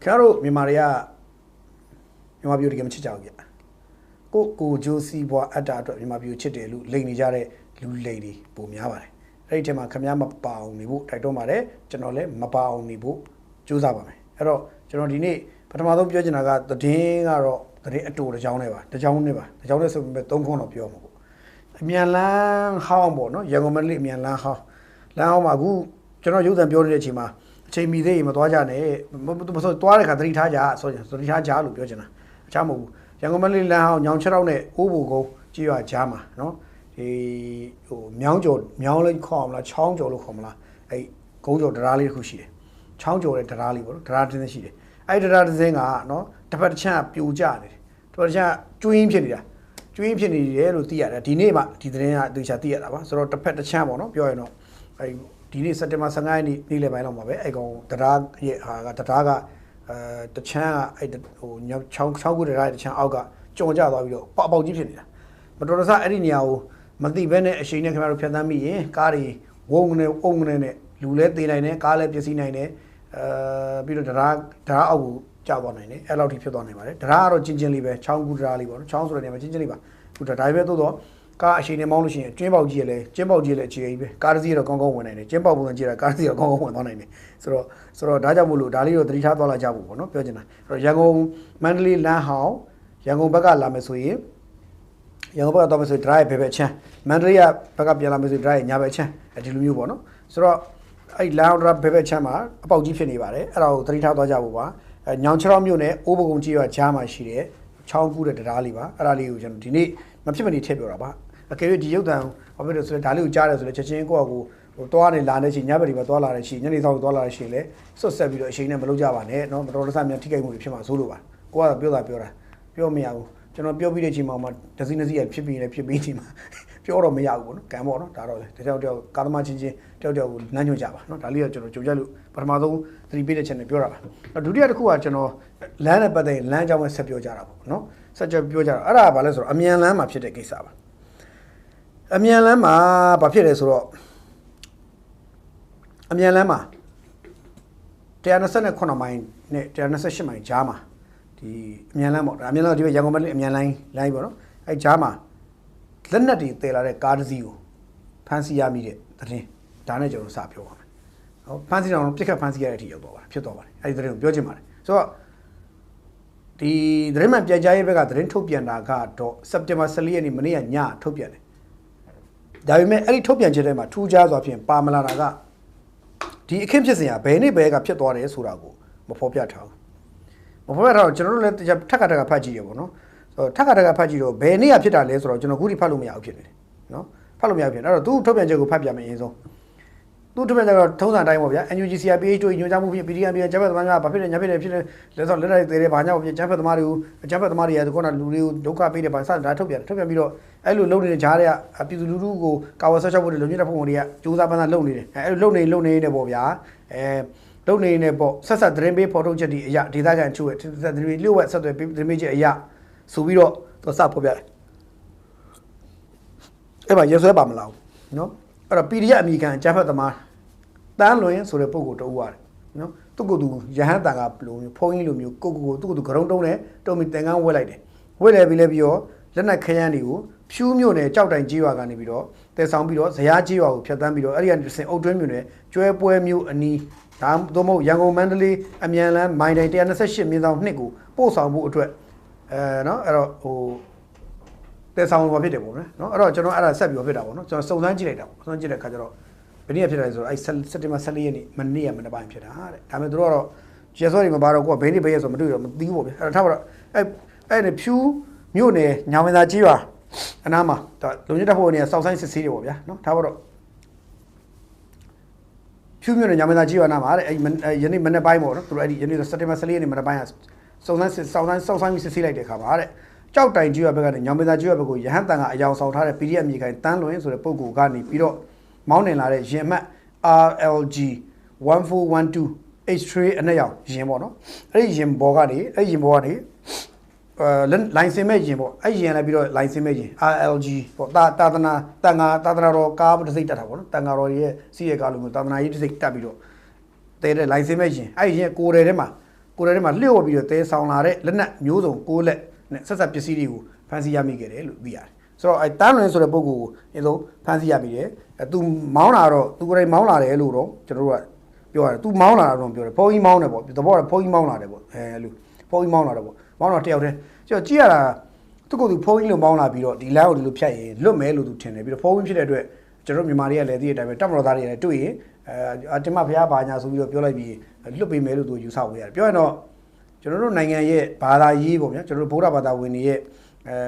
Caro Mimaria Mimabu game Chichagia. Go Josie Bois Ada Mimabu Chitelu, Lady Jare, Lu Lady, Bumiava. Ratema Kamyama Pao Nibu, Titomare, Generale, Mapao Nibu, Josabame. Ero, General Patamado Piojanaga, the ding are the two the Jauneva, the Jaunes of Betongon of Yomo. Mianlan how no, Yangomanly Mianlan how. Lao Magu, General Youth and Biorechima, Chemi de Matuajane, Tuareka, 3 Taja, so Jalu Piojana, Chamu, Yangomanly Lao, Yancherone, Ubugo, Gia Jama, no? Miangjo, Miaolin Com, La Chongjo Locomla, a Gojo Drali Hushi, Chongjo at Drali, Dratin Shi. I did other thing, no? Tapacha, Pujani, Toja, Dream Genia, Dream Genia, Theatre, Dinema, Tidena, Duchatia, so to pet the chamo, no? Piono. I did Satema Sangani, Nile Bailoma, I go the rag, the Taga, the Chang, I did Chong, the right Chang Auga, Jonja, Papa Gipsia. But Rosa Arinia. Mati Vene, Shina Camaro Pianami, Kari, Wong, Lulet, the Line, Kale, Piacinine, Peter Drag, Javonine, Eloti Pidonima, Draro Gingerlive, Changu Drali, Chans or Gingerliva, put a dive to Car Shina Molushi, Jimbo Gile, Carzio Congo one, Jimbo Gira, Carzio Congo one. So Dajamulu, Dalio, $3 Jabu, no Piojana, Yago Manly Lahao, Yango Baga Lamesui. Young about to dry pepecha, Mandria, Pagapialamis dry, Yabacha, at Lubono. So I loud up pepechama, about Gifini, around 3,000 Java, and Yancharam Mune, Obogunji, Chama Shire, Changu at Raliva, Raliujan, Dini, Mapsimani Teburaba. A carried you down, of it is Dalu Jaras, the Chachenko, Toani Lana, she never even $1, she nearly $1 Chile, so Sabu, she never Java, no, but all the time you're taking with Pima Zuluba. Go out, build up your pure meow. General Biobiji Mama doesn't see a chippy and a chippy. Pure Miyago, Camoro, Taro, Tell Kalamachin, Tell Nanu Java, not Alia Jojalu, Parmado, 3 village and a Pura. But do you have a general land but they land Java Sapio Jarabo, no? Such a Pioja Araba, or Amian Lama Pitekisaba. Amian Lama, Papiresro Amian Lama. They understand a corner mine, they understand my Jama. The Mianamo, Amila, the Yangoman, Mialan, Libero, a Jama. Then that is they are a Garzio. Pansy Yami, the Danajo Sapio. Pansy on pick up Pansy at Yobo, Piotova, I dream Biojimar. So the Dream Jaya Vega, the Rentopian Naga, September Salian, Mania, Nya, Topian. Diamond Elitopian Jerema, 2 jars of him, Pamela Naga. The Kimchisia, Benny Bega Piotore, Surago, Mopopia Town. General Takataka Pagio, no? So Takataka Pagio, Benia Pita Les or General Guri Palumia, no? Palumia, two Topian Jago Pabia Mezo. Two Topian Tona Dimovia, and UGCIB to Yujamu, PDM, Java, Papilla, Yapina, let's all let the Rebana of Java Mario, Java Maria, the Gona Lulu, Doka Peter by San Topia, Topia Miro, Elu Lone Jaria, a Pizurugo, Kawasasha with Lunina Pomoria, Juzabana Lone, Lone in the Bovia, don't need a boat, Sasa Drembe Portogedi, Ya, Didaga and Chew it, the Lu at the major Ya, Subiro, to Sapobia. Eva, yes, Bamlau, no? Or a PDM, you can jump at the mar. Dan Loyan, so the Pogo to war, no? To go to Jahantanga, Pony Lumu, Coco, to the Corondone, Tommy Tanga, well I did. Well, I believe you, then I can you, Pumune, Chowda and Jiwa Ganibiro, there's some below, Sayajio, Chatambido, Arian to say, Oh, Dremune, Joe Poemu, and knee. Domo, Yango Mandali, Amiala, my idea and a session without Niku, both are wood. No, there's sound of it, no, or General Ara Sabi of it, no, so Nigeria, Nigeria Cadro. Benny I set him a Saliani, Mania, and a Bampia. I'm a drawer, Jesori Mabaro, Benny Bayes of Maduro, Divo, a tower, and a pew, Mune, Yamina Jiva, and Ama, Lunita, South Sicily, no, tower. Few and Yamana Jiva Nama, Yenny Menabaimo, ready, you need a certain Masalian in Manabias. So that's South Sicily de Cabare. Chowta in Jiva Began, Yamana Jiva, Yahantanga, Yaw South PDM, you can Tanloins or the Pogo Gani, Piro, Mountain Lare, Gema, RLG, 1412, H3 and Yaw, Gemono, Agim Bogani, Agim Bogani, line imaging, Asian Abiro, line imaging, RLG, Tatana, Tataro, Cab, the Zeta, Tangaro, C. Galum, Tana, Tabiro. They line imaging. I hear Kurema, ကိုယ်ထဲမှာလျှော့ပြီးတော့တဲဆောင်လာတဲ့လက်နက်မျိုးစုံ6လက်နဲ့ဆက်ဆက်ပစ္စည်းတွေကိုဖမ်းဆီးရမိခဲ့တယ်လို့သိရတယ်ဆိုတော့တန်းလွင်ဆိုတဲ့ပုဂ္ဂိုလ်ကိုအဆုံးဖမ်းဆီးရမိတယ်သူမောင်းလာတော့သူကိုယ်တိုင်မောင်းလာတယ်လို့တော့ကျွန်တော်တို့ကပြောရတယ်သူမောင်းလာတာတော့ပြောတယ်ဖုန်းကြီးမောင်းတယ်ပေါ့သဘောကဖုန်းကြီးမောင်းလာတယ်ပေါ့လို့ဖုန်းကြီးမောင်းလာတယ်ပေါ့မောင်းတော့တယောက်တည်းကျတော့ကြည့်ရတာသူကသူဖုန်းကြီးလိုမောင်းလာပြီးတော့ဒီလမ်းကိုဒီလိုဖြတ်ရင်လွတ်မယ်လို့သူထင်တယ်ပြီးတော့ဖုန်းကြီးဖြစ်တဲ့အတွက်ကျွန်တော်မြန်မာတွေကလည်းသိတဲ့အတိုင်းပဲတပ်မတော်သားတွေလည်းတွေ့ရင်တင်မဖျားပါညာဆိုပြီးတော့ပြောလိုက်ပြီးလွတ်ပေးမယ်လို့သူယူဆဝေးရတယ်ပြောရင်တော့ကျွန်တော်တို့နိုင်ငံရဲ့ဘာသာရေးပေါ့ဗျာကျွန်တော်တို့ဗုဒ္ဓဘာသာဝင်တွေရဲ့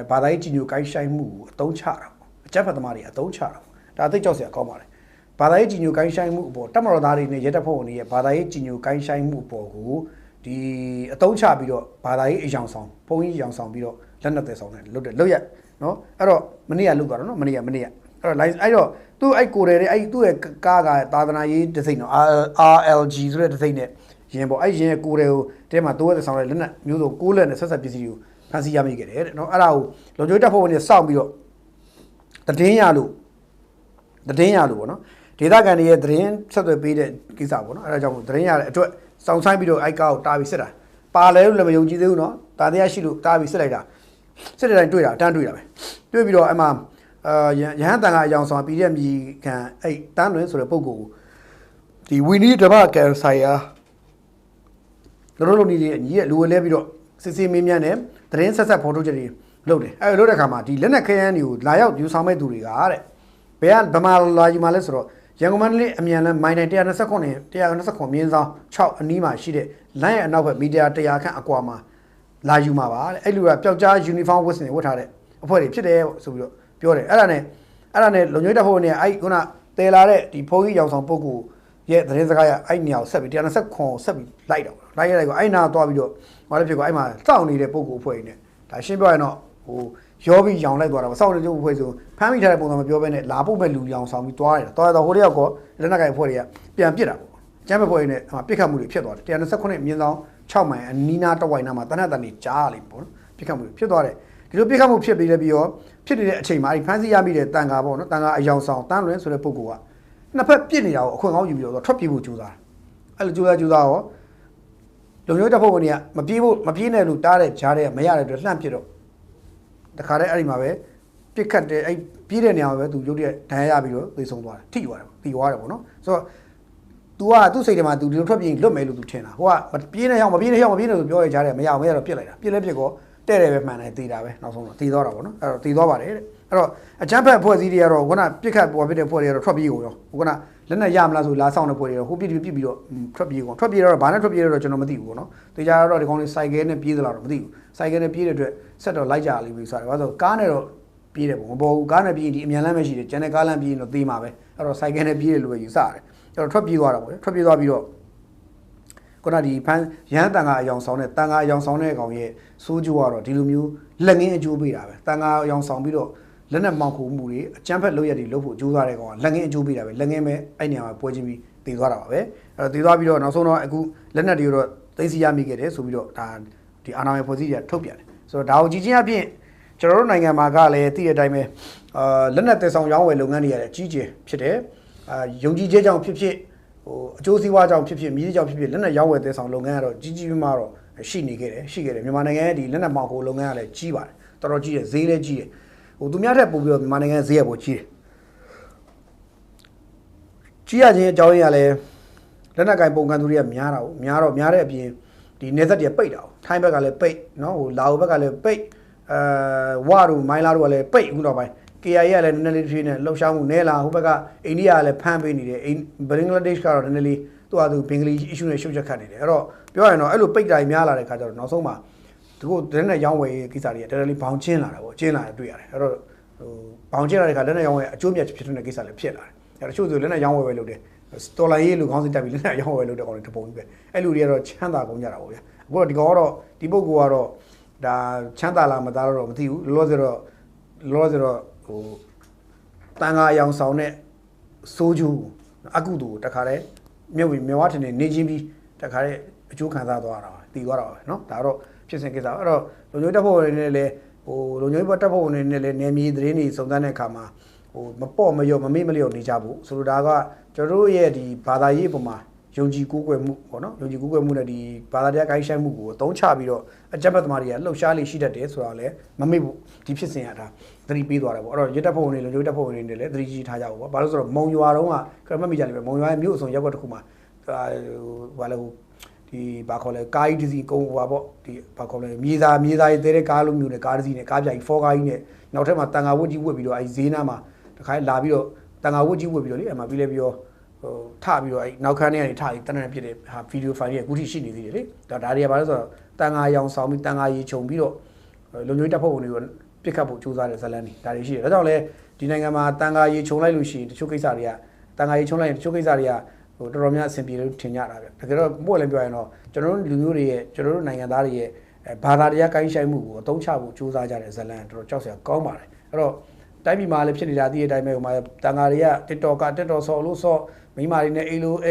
ဘာသာရေးကြီးညိုကိုင်းဆိုင်မှုကိုအသုံးချတာပေါ့အကြမ်းဖက်သမားတွေအသုံးချတာပေါ့ဒါသိကြောက်စရာကောင်းပါလေဘာသာရေးကြီးညိုကိုင်းဆိုင်မှုအပေါ်တပ်မတော်သားတွေနဲ့ရဲတပ်ဖွဲ့ဝင်တွေရဲ့ဘာသာရေးကြီးညိုကိုင်းဆိုင်မှုအပေါ်ကိုဒီအသုံးချပြီးတော့ဘာသာရေးအယောင်ဆောင်ဘုံကြီးအယောင်ဆောင်ပြီးတော့လက်နက်သက်ဆောင်တယ်လွတ်ရက်နော်အဲ့တော့မနေ့ကလွတ်သွားတော့နော်မနေ့ကအဲ့တော့ line အဲ့တော့သူ့အဲ့ကိုယ်တွေအဲ့သူ့ရဲ့ကားကသာသနာရေးတစ်စိမ့်နော် RLG ဆိုတဲ့တစ်စိမ့်နဲ့ရင်ပေါ့အဲ့ရင်ရဲ့ကိုယ်တွေကိုတဲမှာတိုးရတဲ့ဆောင်တဲ့လက်နက်မျိုးစုံ6လက်နဲ့ဆက်ဆက်ပစ္စည်းတွေကိုဖမ်းဆီးရမိခဲ့တယ်တဲ့နော်အဲ့ဒါကိုလုံခြုံရေးတပ်ဖွဲ့ဝင်တွေစောင့်ပြီးတော့တည်င်းရလို့ပေါ့နော်ဒေသခံတွေရဲ့တည်င်းဆက်သွယ်ပေးတဲ့ကိစ္စပေါ့နော်အဲ့ဒါကြောင့်တည်င်းရတဲ့အတွက်စောင့်ဆိုင်ပြီးတော့အဲ့ကားကိုတားပြီးစစ်တာပါလဲလို့လည်းမယုံကြည်သေးဘူးနော်တာတရားရှိလို့တားပြီးစစ်လိုက်တာစစ်တဲ့တိုင်းတွေ့တာအတန်းတွေ့တာပဲတွေ့ပြီးတော့အဲ့မှာရဟန်းတန်ကအကြောင်းဆောင်ပြည်တဲ့မြေခံအဲ့တန်းလွင်ဆိုတဲ့ပုံကိုဒီဝီနီဓမ္မကန်ဆိုင်ယာတို့လိုနေကြီးရဲ့လူဝဲလဲပြီးတော့စစ်စစ်မင်းမြန်းနဲ့တရင်ဆက်ဆက်ဖော်ထုတ်ချက်တွေလုပ်တယ်အဲ့လုပ်တဲ့ခါမှာဒီလက်နက်ခဲယမ်းတွေကိုလာရောက်ယူဆောင်မဲ့သူတွေကတဲ့ဘယ်ကဗမာလာယူမှာလဲဆိုတော့ရန်ကုန်မန္တလေးအမြန်လမ်းမိုင်တိုင်129မြင်းဆောင်6အနီးမှာရှိတဲ့လမ်းရဲ့အနောက်ဘက်မီတာ100ခန့်အကွာမှာလာယူမှာပါတဲ့အဲ့လူကပျောက်ကြားယူနီဖောင်းဝတ်စင်ဝတ်ထားတဲ့အဖွဲ့တွေဖြစ်တယ်ဆိုပြီးတော့ပြောတယ်အဲ့ဒါနဲ့လုံခြုံရေးတပ်ဖွဲ့ဝင်တွေအဲ့ခုနတဲလာတဲ့ဒီဖုန်းကြီးရောင်ဆောင်ပုဂ္ဂိုလ်ရဲ့သတင်းစကားရအဲ့နေရာကိုဆက်ပြီး129ဆက်ပြီးလိုက်တော့လိုက်ရလိုက်ကိုအဲ့နာသွားပြီးတော့ဘာလို့ဖြစ်ကွာအဲ့မှာစောင့်နေတဲ့ပုဂ္ဂိုလ်အဖွဲ့တွေနဲ့ဒါရှင်းပြောရင်တော့ဟိုရောပြီးရောင်လိုက်သွားတာပေါ့စောင့်နေတဲ့အဖွဲ့ဆိုဖမ်းမိထားတဲ့ပုံစံမပြောဘဲနဲ့လာဖို့မဲ့လူရောင်ဆောင်ပြီးသွားရတယ်သွားတော့ဟိုတယောက်ကလက်နက်ကိုင်အဖွဲ့တွေကပြန်ပစ်တာပေါ့ကျမ်းပဲဖွဲ့တွေနဲ့ပစ်ခတ်မှုတွေဖြစ်သွားတယ်129မြင်းဆောင်6မိုင်အနီးနားတဝိုင်နားမှာတနက်တန်နေကြားလိမ့်ပေါ့နော်ပစ်ခတ်မှုတွေဖြစ်သွားတယ်ဒီလိုပစ်ခတ်မှုဖြစ်ပြီးလည်းပြီးရောဖြစ်နေတဲ့အချိန်မှာအဲ့ဖမ်းဆီးရမိတဲ့တန်ခါပေါ့နော်တန်ခါအယောင်ဆောင်တန်းလွင်ဆိုတဲ့ပုဂ္ဂိုလ်ကနှစ်ဖက်ပြစ်နေတာကိုအခွင့်ကောင်းယူပြီးတော့ထွက်ပြေးဖို့ကြိုးစားတယ်အဲ့လိုကြိုးစားရောလုံခြုံရေးတပ်ဖွဲ့ဝင်တွေကမပြေးနဲ့လို့တားတဲ့ကြားတဲ့မရတဲ့အတွက်လှန့်ပစ်တော့တခါတည်းအဲ့ဒီမှာပဲပြစ်ခတ်တဲ့အဲ့ပြေးတဲ့နေရာမှာပဲသူရုတ်တရက်ဒဏ်ရာရပြီးတော့သေဆုံးသွားတယ်ထိသွားတယ်ပေါ့နော်ဆိုတော့ तू ကသူ့စိတ်ထဲမှာ तू ဒီလိုထွက်ပြေးလွတ်မယ်လို့ तू ထင်တာဟိုကပြေးနေရောက်မပြေးနေလို့ပြောရကြတယ်မရအောင်မရတော့ပြစ်လိုက်တာပြစ်လဲပြစ်ကောတဲ့တယ်ပဲမှန်တယ်သေတာပဲနောက်ဆုံးတော့သေသွားတာပေါ့နော်အဲ့တော့သေသွားပါတယ်တဲ့အဲ့တော့အချမ်းဖက်ဖွဲ့စည်းတွေကတော့ခုနပြစ်ခတ်ပေါ်ပြတဲ့ဖွဲ့တွေကတော့ထွက်ပြေးကုန်ရောခုနလက်နဲ့ရမလားဆိုလာဆောင်တဲ့ဖွဲ့တွေတော့ဟိုပြစ်ပြီးတော့ထွက်ပြေးကုန်ထွက်ပြေးတော့ဘာနဲ့ထွက်ပြေးတော့ကျွန်တော်မသိဘူးပေါ့နော်တေချာတော့ဒီကောင်လေးစိုက်ကဲနဲ့ပြေးသလားတော့မသိဘူးစိုက်ကဲနဲ့ပြေးတဲ့အတွက်ဆက်တော့လိုက်ကြလိမ့်မယ်ဆိုတော့ဘာလို့ကားနဲ့တော့ပြေးတယ်ပေါ့မပေါ်ဘူးကားနဲ့ပြေးဒီအမြန်လမ်းပဲရှိတယ်ကျန်တဲ့ကားလမ်းပြေးရင်တော့သေမှာပဲအဲ့တော့စိုက်ကဲနဲ့ပြေးတယ်လို့ပဲယူဆရတယ်အဲ့တော့ထွက်ပြေးသွားတာပေါ့ထွက်ပြေးသွားပြီးတော့ခုနဒီဖန်ရဟန်းတန်ခါအယောင်ဆောင်တဲ့တန်ခါအယောင်ဆောင်တဲ့ကောင်ရဲ့စိုးကျိုးကတော့ဒီလိုမျိုးလက်ငင်းအကျိုးပေးတာပဲတန်ခါအယောင်ဆောင်ပြီးတော့လက်နဲ့မောင်ခုမှုတွေအကျန်းဖက်လုပ်ရည်တွေလုပ်ဖို့ကြိုးစားတဲ့ကောင်ကလက်ငင်းအကျိုးပေးတာပဲလက်ငင်းပဲအဲ့နေရာမှာပွဲချင်းပြီးတည်သွားတာပါပဲအဲ့တော့တည်သွားပြီးတော့နောက်ဆုံးတော့အခုလက်နက်တွေတော့သိသိရမိခဲ့တယ်ဆိုပြီးတော့ဒါဒီအာဏာပိုင်ဖွဲ့စည်းတွေထုတ်ပြန်တယ်ဆိုတော့ဒါကိုကြည်ချင်းအပြင်ကျွန်တော်တို့နိုင်ငံမှာကလည်းသိတဲ့အတိုင်းပဲလက်နက်သက်ဆောင်ရောင်းဝယ်လုပ်ငန်းတွေရတယ်အကြီးကျယ်ဖြစ်တယ်ယုံကြည်ချက်ကြောင့်ဖြစ်ဖြစ်ဟိုအကျိုးစီးပွားကြောင့်ဖြစ်ဖြစ်မြည်ကြောင့်ဖြစ်ဖြစ်လက်နက်ရောင်းဝယ်သက်ဆောင်လုပ်ငန်းကတော့ကြီးမားတော့ရှိခဲ့တယ်မြန်မာနိုင်ငံရဲ့ဒီလက်နက်မှောင်ခိုလုပ်ငန်းကလည်းကြီးပါတယ်တော်တော်ကြီးတယ်ဈေးလည်းကြီးတယ်ဟိုသူများထက်ပိုပြီးတော့မြန်မာနိုင်ငံဈေးရပိုကြီးတယ်ကြီးရခြင်းအကြောင်းရင်းကလည်းလက်နက်ကင်ပုံကန်သူတွေကများတာကိုများတဲ့အပြင်ဒီနေသက်တွေပိတ်တာကိုထိုင်းဘက်ကလည်းပိတ်နော်ဟိုလာအိုဘက်ကလည်းပိတ်ဝါတို့မိုင်းလာတို့ကလည်းပိတ်အခုတော့ပိုင်း KIA ကလည်းနည်းနည်းလေးထွေးနေလှုပ်ရှားမှုနဲလာဟိုဘက်ကအိန္ဒိယကလည်းဖမ်းပေးနေတယ်ဘင်္ဂလားဒေ့ရှ်ကတော့နည်းနည်းလေးသူ့ဟာသူဘင်္ဂလီ issue နဲ့ရှုပ်ချက်ခတ်နေတယ်အဲ့တော့ပြောရရင်တော့အဲ့လိုပိတ်တာများလာတဲ့ခါကျတော့နောက်ဆုံးမှာသူတို့လက်နက်ရောင်းဝယ်ရေးကိစ္စတွေကတော်တော်လေးဘောင်ချင်းလာတာပေါ့ကျင်းလာတယ်တွေ့ရတယ်အဲ့တော့ဟိုဘောင်ချင်းလာတဲ့ခါလက်နက်ရောင်းဝယ်အကျိုးမြတ်ဖြစ်တဲ့ကိစ္စလည်းဖြစ်လာတယ်အဲ့တော့ချို့ဆိုလက်နက်ရောင်းဝယ်ပဲလုပ်တယ်တော်လိုင်းရေးလူခေါင်းစဉ်တက်ပြီးလက်နက်ရောင်းဝယ်လုပ်တဲ့ကောင်တွေတပုံကြီးပဲအဲ့လူတွေကတော့ချမ်းသာကုန်ကြတာပေါ့ဗျာအခုတော့ဒီကောင်ကတော့ဒီပုဂ္ဂိုလ်ကတော့ဒါချမ်းသာလားမသားတော့မသိဘူးလောလောဆယ်တော့ဟိုတန်ခါအယောင်ဆောင်တဲ့စိုးကျူးအကုတူတခါလဲမြဝထင်နေချင်းပြီးတခါလဲအကျိုးခံစားသွားတာတည်သွားတာပဲเนาะဒါတော့ဖြစ်စဉ်ကိစ္စအဲ့တော့လုံခြုံရေးတပ်ဖွဲ့ဝင်တွေနဲ့လည်းဟိုလုံခြုံရေးတပ်ဖွဲ့ဝင်တွေနဲ့လည်းနယ်မြေသတင်းတွေစုံစမ်းတဲ့အခါမှာဟိုမပေါ့မရော့မမေ့မလျော့နေကြဘူးဆိုလိုတာကကျွန်တော်တို့ရဲ့ဒီဘာသာရေးပုံမှာ ယုံကြည်ကိုးကွယ်မှုပေါ့နော်ယုံကြည်ကိုးကွယ်မှုနဲ့ဒီဘာသာတရားကိုင်းဆိုင်မှုကိုအသုံးချပြီးတော့အကြမ်းဖက်သမားတွေကလှုပ်ရှားလေးရှိတတ်တယ်ဆိုတာလည်းမမေ့ဘူးဒီဖြစ်စဉ်ရတာသတိပေးသွားတယ်ပေါ့အဲ့တော့ရတက်ဖို့ဝင်နေလို့ရတက်ဖို့ဝင်နေတယ်လည်းသတိကြီးထားကြဖို့ပေါ့ဘာလို့ဆိုတော့မုံရွာတုန်းကခရမတ်မိကြလိမ့်မယ်မုံရွာရဲ့မြို့အစုံရက်ွက်တစ်ခုမှာဘာလဲဒီဘာခေါ်လဲကားကြီးတစ်စီးကုန်းဟိုပါပေါ့ဒီဘာခေါ်လဲမြေသားရေးတဲတဲ့ကားလိုမျိုးနဲ့ကားတစ်စီးနဲ့ကားပြကြီးဖောကားကြီးနဲ့နောက်ထပ်မှာတန်ဃာဝတ်ကြီးဝတ်ပြီးတော့အဲဈေးနားမှာတခါလာပြီးတော့တန်ဃာဝတ်ကြီးဝတ်ပြီးတော့လေအမှပြီးလဲပြီးတော့ဟိုထပြီးတော့အဲနောက်ခန်းထဲကနေထပြီးတန်းတန်းပြစ်တဲ့ဟာဗီဒီယိုဖိုင်ရဲ့အခုထိရှိနေသေးတယ်လေဒါတွေကဘာလဲဆိုတော့တန်ဃာရောင်ဆောင်ပြီးတန်ဃာရေခြုံပြီးတော့လုံခြုံရေးတပ်ဖွဲ့ဝင်တွေကိုပြစ်ခတ်ဖို့ကြိုးစားတဲ့ဇလန်းတွေဒါတွေရှိတယ်ဒါကြောင့်လဲဒီနိုင်ငံမှာတန်ဃာရေခြုံလိုက်လို့ရှိရင်တချို့ကိစ္စတွေကတန်ဃာရေခြုံလိုက်ရင်တချို့ကိစ္စတွေကဟိုတော်တော်များအဆင်ပြေလို့ထင်ကြတာဗျတကယ်တော့ပို့လည်းပြောရရင်တော့ကျွန်တော်တို့လူမျိုးတွေရဲ့ကျွန်တော်တို့နိုင်ငံသားတွေရဲ့ဘာသာတရားကိုင်းဆိုင်မှုကိုအသုံးချဖို့ကြိုးစားကြတဲ့ဇလန်းတော်တော်ကြောက်စရာကောင်းပါတယ်အဲ့တော့တိုင်းပြည်မှာလည်းဖြစ်နေတာတည်းအတိုင်းပဲဟိုမှာတန်ဃာတွေက TikTok ဆော်လို့ဆော့မိမာတွေနဲ့အိလိုအ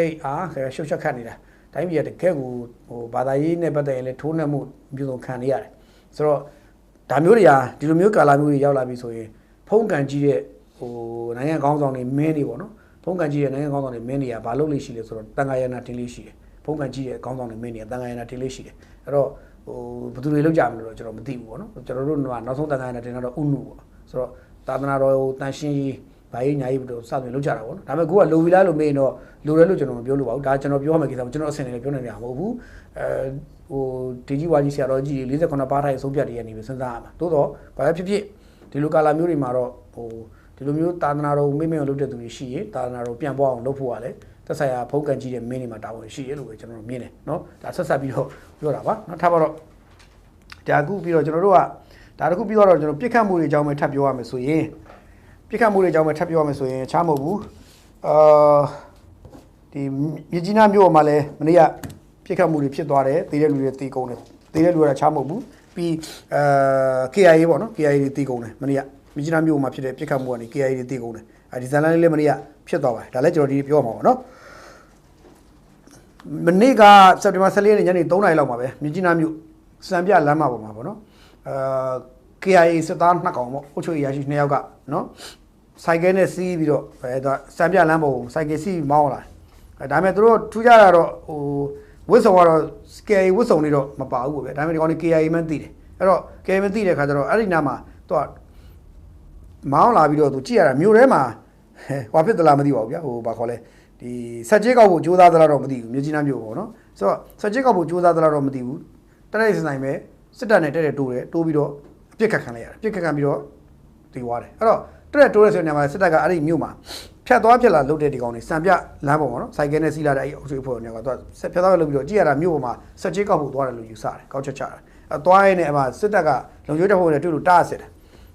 ိရှုပ်ချက်ခတ်နေတာတိုင်းပြည်ကတကယ်ကိုဟိုဘာသာရေးနဲ့ပတ်သက်ရင်လည်းထိုးနှက်မှုမျိုးစုံခံနေရတယ်ဆိုတော့ဒါမျိုးတွေဟာဒီလိုမျိုးကာလမျိုးတွေရောက်လာပြီဆိုရင်ဖုံးကန်ကြီးတဲ့ဟိုနိုင်ငံကောင်းဆောင်တွေမင်းတွေပေါ့နော်ဖုံးကန်ကြီးတဲ့နိုင်ငံကောင်းဆောင်တွေမင်းတွေကဘာလုပ်လို့ရှိလဲဆိုတော့တန်ဃာယနာတင်လေးရှိတယ်ဖုံးကန်ကြီးတဲ့ကောင်းဆောင်တွေမင်းတွေကတန်ဃာယနာတင်လေးရှိတယ်အဲ့တော့ဟိုဘယ်သူတွေလောက်ကြမလို့တော့ကျွန်တော်မသိဘူးပေါ့နော်ကျွန်တော်တို့ကနောက်ဆုံးတန်ဃာယနာတင်တော့ဥနုပေါ့ဆိုတော့သာသနာတော်တန်ရှင်းကြီးဘာရေးညာရေးတို့စသဖြင့်လောက်ကြတာပေါ့နော်ဒါပေမဲ့ကိုကလိုဗီလာလို့မေးရင်တော့လိုတယ်လို့ကျွန်တော်မပြောလို့ပါဘူးဒါကျွန်တော်ပြောရမယ့်ကိစ္စကျွန်တော်အဆင်နေလည်းပြောနေရမှာမဟုတ်ဘူးဟိုဒီကြီးဝါကြီးဆရာတော်ကြီး48ပါးထိုင်အဆုံးဖြတ်တွေရနေပြီစဉ်းစားရမှာသို့တော့ဘာပဲဖြစ်ဖြစ်ဒီလိုကာလမျိုးတွေမှာတော့ဟိုဒီလိုမျိုးသာသနာတော်မိမ့်လုပ်တဲ့သူတွေရှိရင်သာသနာတော်ပြန်ပွားအောင်လုပ်ဖို့ကလည်းသက်ဆိုင်ရာဖုံးကန်ကြီးတဲ့မင်းတွေမှာတာဝန်ရှိရလို့ပဲကျွန်တော်မြင်တယ်နော်ဒါဆက်ဆက်ပြီးတော့ပြောတာပါနော်ထားပါတော့ဒါအခုပြီးတော့ကျွန်တော်တို့ကဒါတခုပြီးတော့ကျွန်တော်ပြစ်ခတ်မှုတွေအကြောင်းပဲထပ်ပြောရမယ်ဆိုရင်ပြစ်ခတ်မှုတွေအကြောင်းပဲထပ်ပြောရမယ်ဆိုရင်ချားမဟုတ်ဘူးဒီမြကြီးနားမြို့မှာလည်းမနေ့ကပြစ်ခတ်မှုတွေဖြစ်သွားတယ်တည်တဲ့လူတွေတည်ကုန်တယ်တည်တဲ့လူတွေကချားမဟုတ်ဘူးပြီးKIA ပေါ့နော် KIA တွေတည်ကုန်တယ်မနေ့ကမြကြီးနားမြို့မှာဖြစ်တဲ့ပြစ်ခတ်မှုကနေ KIA တွေတည်ကုန်တယ်အဲဒီဇာတ်လမ်းလေးလည်းမနေ့ကဖြစ်သွားပါတယ်ဒါလည်းကျွန်တော်ဒီပြောမှာပေါ့နော်မနေ့ကစက်တင်ဘာ14ရက်နေ့ညနေ3:00 နာရီလောက်မှာပဲမြကြီးနားမြို့စံပြလမ်းမပေါ်မှာပေါ့နော်KIA စစ်သား2ကောင်ပေါ့အုပ်ချုပ်ရေးရရှိ2ယောက်ကနော်စိုက်ကဲနဲ့စီးပြီးတော့စံပြလမ်းပေါ်ကိုစိုက်ကဲစီးမောင်းလာဒါပေမဲ့သူတို့ထူးခြားတာတော့ဟိုဝစ်စုံကတော့ KIA ဝစ်စုံတွေတော့မပါဘူးပေါ့ဗျာဒါပေမဲ့ဒီကောင်တွေ KIA မှန်းသိတယ်အဲ့တော့ KIA မှန်းသိတဲ့ခါကျတော့အဲ့ဒီနားမှာသူကမောင်းလာပြီးတော့သူကြည့်ရတာမြို့ထဲမှာဟွာဖြစ်သလားမသိပါဘူးဗျာဟိုဘာခေါ်လဲဒီဆက်ကြေးကောက်ဖို့ကြိုးစားသလားတော့မသိဘူးမြကြီးနားမြို့ပေါ့နော်ဆိုတော့ဆက်ကြေးကောက်ဖို့ကြိုးစားသလားတော့မသိဘူးတရက်စနိုင်ပဲစစ်တပ်နဲ့တိုးပြီးတော့ပြစ်ခတ်ခံလိုက်ရတယ်ပြစ်ခတ်ခံပြီးတော့တည်သွားတယ်အဲ့တော့တိုးရဲဆိုတဲ့နေရာမှာစစ်တပ်ကအဲ့ဒီမြို့မှာဖြတ်သွားဖြတ်လာလုတ်တဲ့ဒီကောင်တွေစံပြလမ်းပေါ်မှာနော်စိုက်ကဲနဲ့စီးလာတဲ့အဲ့အုပ်စုအဖွဲ့တွေကသူကဖြတ်သွားလုတ်ပြီးတော့ကြည့်ရတာမြို့ပေါ်မှာဆက်ကြေးကောက်ဖို့သွားတယ်လို့ယူဆတယ်ကောက်ချက်ချတာအဲ့သွားရင်းနဲ့အမှစစ်တပ်ကလုံခြုံရေးတပ်ဖွဲ့တွေတွေ့လို့တားစစ်တယ်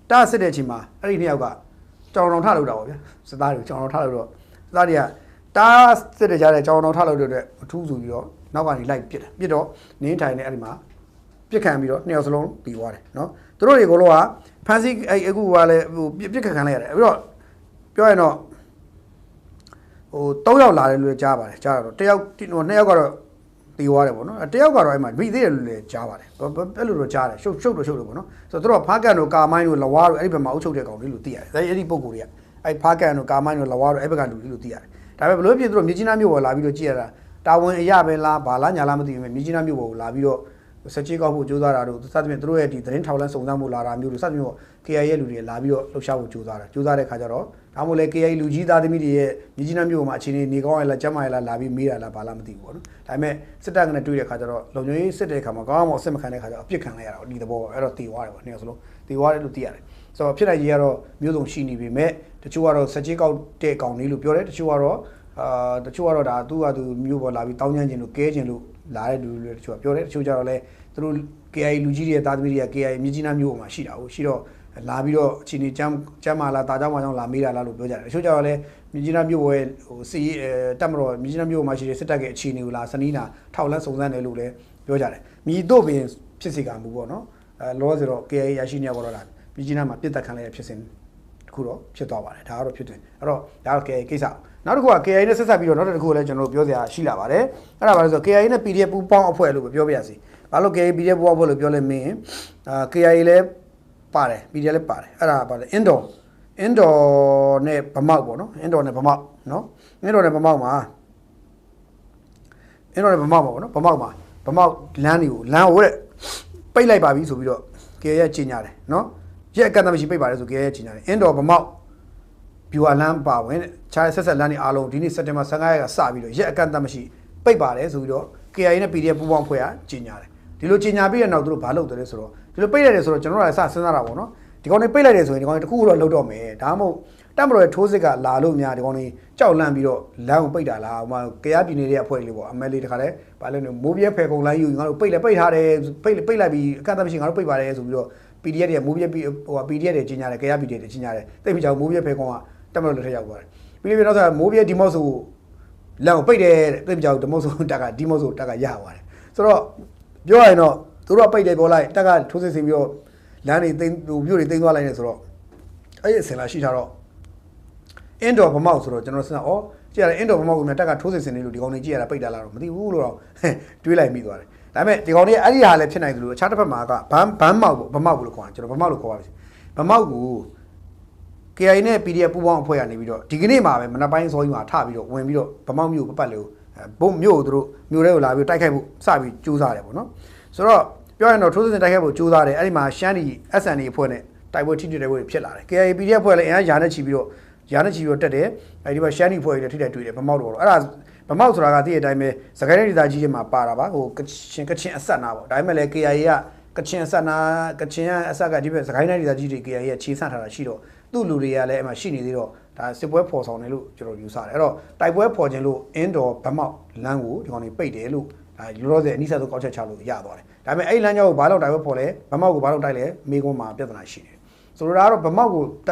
တားစစ်တဲ့အချိန်မှာအဲ့ဒီနှစ်ယောက်ကကြောင်တောင်ထလို့တာပေါ့ဗျာစစ်သားတွေကြောင်တောင်ထလို့တော့စစ်သားတွေကတားစစ်တဲ့ကြားတဲ့ကြောင်တောင်ထလို့တဲ့အတွက်အထူးဆိုပြီးတော့နောက်ကနေလိုက်ပစ်တယ်ပစ်တော့နင်းထိုင်နေအဲ့ဒီမှာပြစ်ခံပြီးတော့နှစ်ယောက်စလုံးပြီးသွားတယ်နော်သူတို့တွေအကုန်လုံးကဖန်စီအခုကလည်းဟိုပြစ်ခတ်ခံလိုက်ရတယ်ပြီးတော့ပြောရင်တော့ဟို3ယောက်လာတယ်လို့ကြားပါတယ်ကြားတော့တယောက်2ယောက်ကတော့ပြီးသွားတယ်ပေါ့နော်တယောက်ကတော့အဲ့မှာမိသေးတယ်လို့လည်းကြားပါတယ်အဲ့လိုတော့ကြားတယ်ရှုပ်လို့ပေါ့နော်ဆိုတော့သူတို့ဖားကန်တို့ကာမိုင်းတို့လဝါတို့အဲ့ဒီဘက်မှာအုပ်ချုပ်တဲ့ကောင်လေးလို့သိရတယ်အဲ့ဒီပုံကိုယ်တွေကအဲ့ဖားကန်တို့ကာမိုင်းတို့လဝါတို့အဲ့ဘက်ကလူလေးလို့သိရတယ်ဒါပေမဲ့ဘလို့ဖြစ်သူတို့မြကြီးနားမြို့ပေါ်လာပြီးတော့ကြည့်ရတာတာဝန်အရပဲလားဘာလားညာလားမသိဘူးမြကြီးနားမြို့ပေါ်ကိုလာပြီးတော့စကြေးကောက်ဖို့ကြိုးစားတာတို့စသဖြင့်သူတို့ရဲ့ဒီသတင်းထောက်လန်းစုံစမ်းမှုလာတာမျိုးတို့စသဖြင့်ပေါ့ KIA ရဲ့လူတွေလာပြီးတော့လှုပ်ရှားဖို့ကြိုးစားတဲ့ခါကျတော့ဒါမှမဟုတ်လေ KIA လူကြီးသားသမီးတွေရဲ့မြကြီးနားမြို့မှာအခြေအနေနေကောင်းရလားကျမ်းမာရလားလာပြီးမေးတာလားဘာလားမသိဘူးပေါ့နော်ဒါပေမဲ့စစ်တပ်ကနဲ့တွေ့တဲ့ခါကျတော့လုံခြုံရေးစစ်တဲ့ခါမှာကောင်းအောင်အစစ်မခံတဲ့ခါကျတော့အပြစ်ခံလိုက်ရတာဒီသဘောအဲ့တော့တည်သွားတယ်ပေါ့နှစ်ယောက်စလုံးတည်သွားတယ်လို့သိရတယ်ဆိုတော့ဖြစ်နိုင်ကြီးကတော့မျိုးစုံရှိနေပြီမဲ့တချို့ကတော့စကြေးကောက်တဲ့ကောင်လေးလို့ပြောတယ်တချို့ကတော့ဒါသူ့ဟာသူမျိုးပေါ်လာပြီးတောင်းကျမ်းခြင်းလို့ကဲခြင်းလို့လာတဲ့လူတွေတချို့ကပြောတယ်တချို့ကျတော့လဲသူတို့ KIA လူကြီးတွေသားသမီးတွေက KIA မြကြီးနားမြို့မှာရှိတာဟုတ်ရှိတော့လာပြီးတော့အချိန်ကြီးကျမ်းမာလာတာเจ้าမကြောင့်လာမေးတာလားလို့ပြောကြတယ်တချို့ကျတော့လဲမြကြီးနားမြို့ရဲ့ဟိုစီတက်မတော်မြကြီးနားမြို့မှာရှိတဲ့စစ်တပ်ရဲ့အခြေအနေကိုလာစနီးနာထောက်လန်းစုံစမ်းတယ်လို့လည်းပြောကြတယ်မြည်တို့ပင်ဖြစ်စီကမှုပေါ့နော်လောဆိုတော့ KIA ရရှိနေပေါ်တော့တာမြကြီးနားမှာပြစ်တက်ခံလိုက်ရဖြစ်စဉ်တခုတော့ဖြစ်သွားပါတယ်ဒါကတော့ဖြစ်တယ်အဲ့တော့ဒါတော့ KIA ကိစ္စနောက်တစ်ခုက KIA နဲ့ဆက်ဆက်ပြီးတော့နောက်တစ်ခုလည်းကျွန်တော်တို့ပြောစရာရှိလာပါတယ်အဲ့ဒါပါလို့ဆို KIA နဲ့ PDF ပူးပေါင်းအဖွဲ့လို့ပြောပြရစီဘာလို့ KIA PDF ပူးပေါင်းအဖွဲ့လို့ပြောလဲမင်းKIA လည်းပါတယ် PDF လည်းပါတယ်အဲ့ဒါပါလေ indoor နဲ့ဗမောက်ပေါ့နော် indoor နဲ့ဗမောက်နော် indoor နဲ့ဗမောက်မှာ အင်းတော်လည်းဗမောက်မှာပေါ့နော်ဗမောက်လမ်းတွေကိုလမ်းကိုတဲ့ပိတ်လိုက်ပါပြီဆိုပြီးတော့ကေရဲ့ကြီးညာတယ်နော်ရက်အကန့်အသတ်မရှိပိတ်ပါတယ်ဆိုကေရဲ့ကြီးညာတယ်အင်းတော်ဗမောက်ဗျူဟာလမ်းပါဝင်ခြားဆက်လမ်းတွေအားလုံးဒီနေ့စက်တင်ဘာ15ရက်ကစပြီးတော့ရက်အကန့်အသတ်မရှိပိတ်ပါတယ်ဆိုပြီးတော့ KIA နဲ့ PDF ပူးပေါင်းဖွဲ့ကကြီးညာတယ်ဒီလိုကြီးညာပြီးတဲ့နောက်သူတို့ဘာလုပ်တယ်ဆိုတော့ဒီလိုပိတ်လိုက်တယ်ဆိုတော့ကျွန်တော်တို့လည်းစစဉ်းစားတာပေါ့နော်ဒီကောင်တွေပိတ်လိုက်တယ်ဆိုရင်ဒီကောင်တွေတခုတော့လှုပ်တော့မယ်ဒါမှမဟုတ်တက်မတော်ရဲ့ထိုးစစ်ကလာလို့များဒီကောင်တွေကြောက်လန့်ပြီးတော့လမ်းကိုပိတ်တာလားဟိုမှာကြားပြည်နယ်ရဲ့အဖွဲ့လေးပေါ့အမဲလေးတခါလဲဘာလဲမိုးပြဲဖယ်ကုန်လိုင်းယူငါတို့ပိတ်ထားတယ်ပိတ်လိုက်ပြီးအကန့်အသတ်မရှိငါတို့ပိတ်ပါတယ်ဆိုပြီးတော့ PDF တွေမိုးပြဲဟို PDF တွေကြီးညာတယ်ကြားပြည်နယ်တွေကြီးညာတယ်တိတ်ပြီးကြောင်မိုးပြဲဖယ်ကုန်ကတက်မတော်လက်ထက်ရောက်သွားတယ်ပြီးနောက်ဆိုမိုးပြဲဒီမော့ဆိုလမ်းကိုပိတ်တယ်တိတ်ပြီးကြောင်ဒီမော့ဆိုတက်ကဒီမော့ဆိုတက်ကရသွားတယ်ဆိုတော့ပြောရရင်တော့သူတို့ကပိတ်တယ်ပေါ်လိုက်တက်ကထိုးစစ်ဆင်ပြီးတော့လမ်းတွေသိမ်းမြို့တွေသိမ်းသွားလိုက်နေဆိုတော့အဲ့ဒီအစင်လာရှိထားတော့အင်းတော်ဗမောက်ဆိုတော့ကျွန်တော်စဉ်းစားကြည့်ရတယ်အင်းတော်ဗမောက်ကတက်ကထိုးစစ်ဆင်နေလို့ဒီကောင်တွေကြည့်ရတာပိတ်တာလားတော့မသိဘူးလို့တော့တွေးလိုက်မိသွားတယ်ဒါပေမဲ့ဒီကောင်တွေအဲ့ဒီဟာလည်းဖြစ်နိုင်တယ်လို့အခြားတစ်ဖက်မှာကဘန်းမောက်ဗမောက်လို့ခေါ်တာကျွန်တော်ဗမောက်လို့ခေါ်ပါပြီဗမောက်ကို KIA နဲ့ PDF ပူးပေါင်းအဖွဲ့ကနေပြီးတော့ဒီကနေ့မှာပဲမနက်ပိုင်းစောကြီးမှာထပြီးတော့ဝင်ပြီးတော့ဗမောက်မြို့ပတ်လို့ဘုံမြို့သူတို့မြို့ထဲကိုလာပြီးတိုက်ခိုက်ဖို့စပြီးကြိုးစားတယ်ပေါ့နော်ဆိုတော့ပြောရင်တော့ထိုးစစ်ဆင်တိုက်ခိုက်ဖို့ကြိုးစားတယ်အဲ့ဒီမှာရှမ်းဒီ SND အဖွဲ့နဲ့တိုက်ပွဲထိတွေ့တဲ့ပွဲဖြစ်လာတယ် KIA PDF အဖွဲ့လည်းအင်အားရာနဲ့ချီပြီးတော့တက်တယ်အဲဒီမှာရှမ်းဒီဖွဲ့တွေထိတိုက်တွေ့တယ်ဗမောက်တော့အဲ့ဒါဗမောက်ဆိုတာကတည်းကအတိုင်းပဲစကိုင်းတိုင်းဒေသကြီးတွေမှာပါတာပါဟိုကချင်အဆက်နာပေါ့ဒါပေမဲ့လည်း KIA ကချင်အဆက်နာကချင်အဆက်ကဒီဘက်စကိုင်းတိုင်းဒေသကြီးတွေ KIA ကခြေဆန့်ထားတာရှိတော့သူ့လူတွေကလည်းအမှရှိနေသေးတော့ဒါစစ်ပွဲဖော်ဆောင်တယ်လို့ကျွန်တော်ယူဆတယ်အဲ့တော့တိုက်ပွဲဖော်ခြင်းလို့အင်းတော်ဗမောက်လမ်းကိုဒီကောင်တွေပိတ်တယ်လို့ဒါလောလောဆယ်အနည်းဆက်ဆုံးကောက်ချက်ချလို့ရသွားတယ်ဒါပေမဲ့အဲ့လမ်းကြောင်းကိုဘာလို့တိုက်ပွဲဖော်လဲဗမောက်ကိုဘာလို့တိုက်လဲမိကုန်းမှာပြဿနာရှိတယ်ဆိုတော့ဒါကတော့ဗမောက်ကိုတ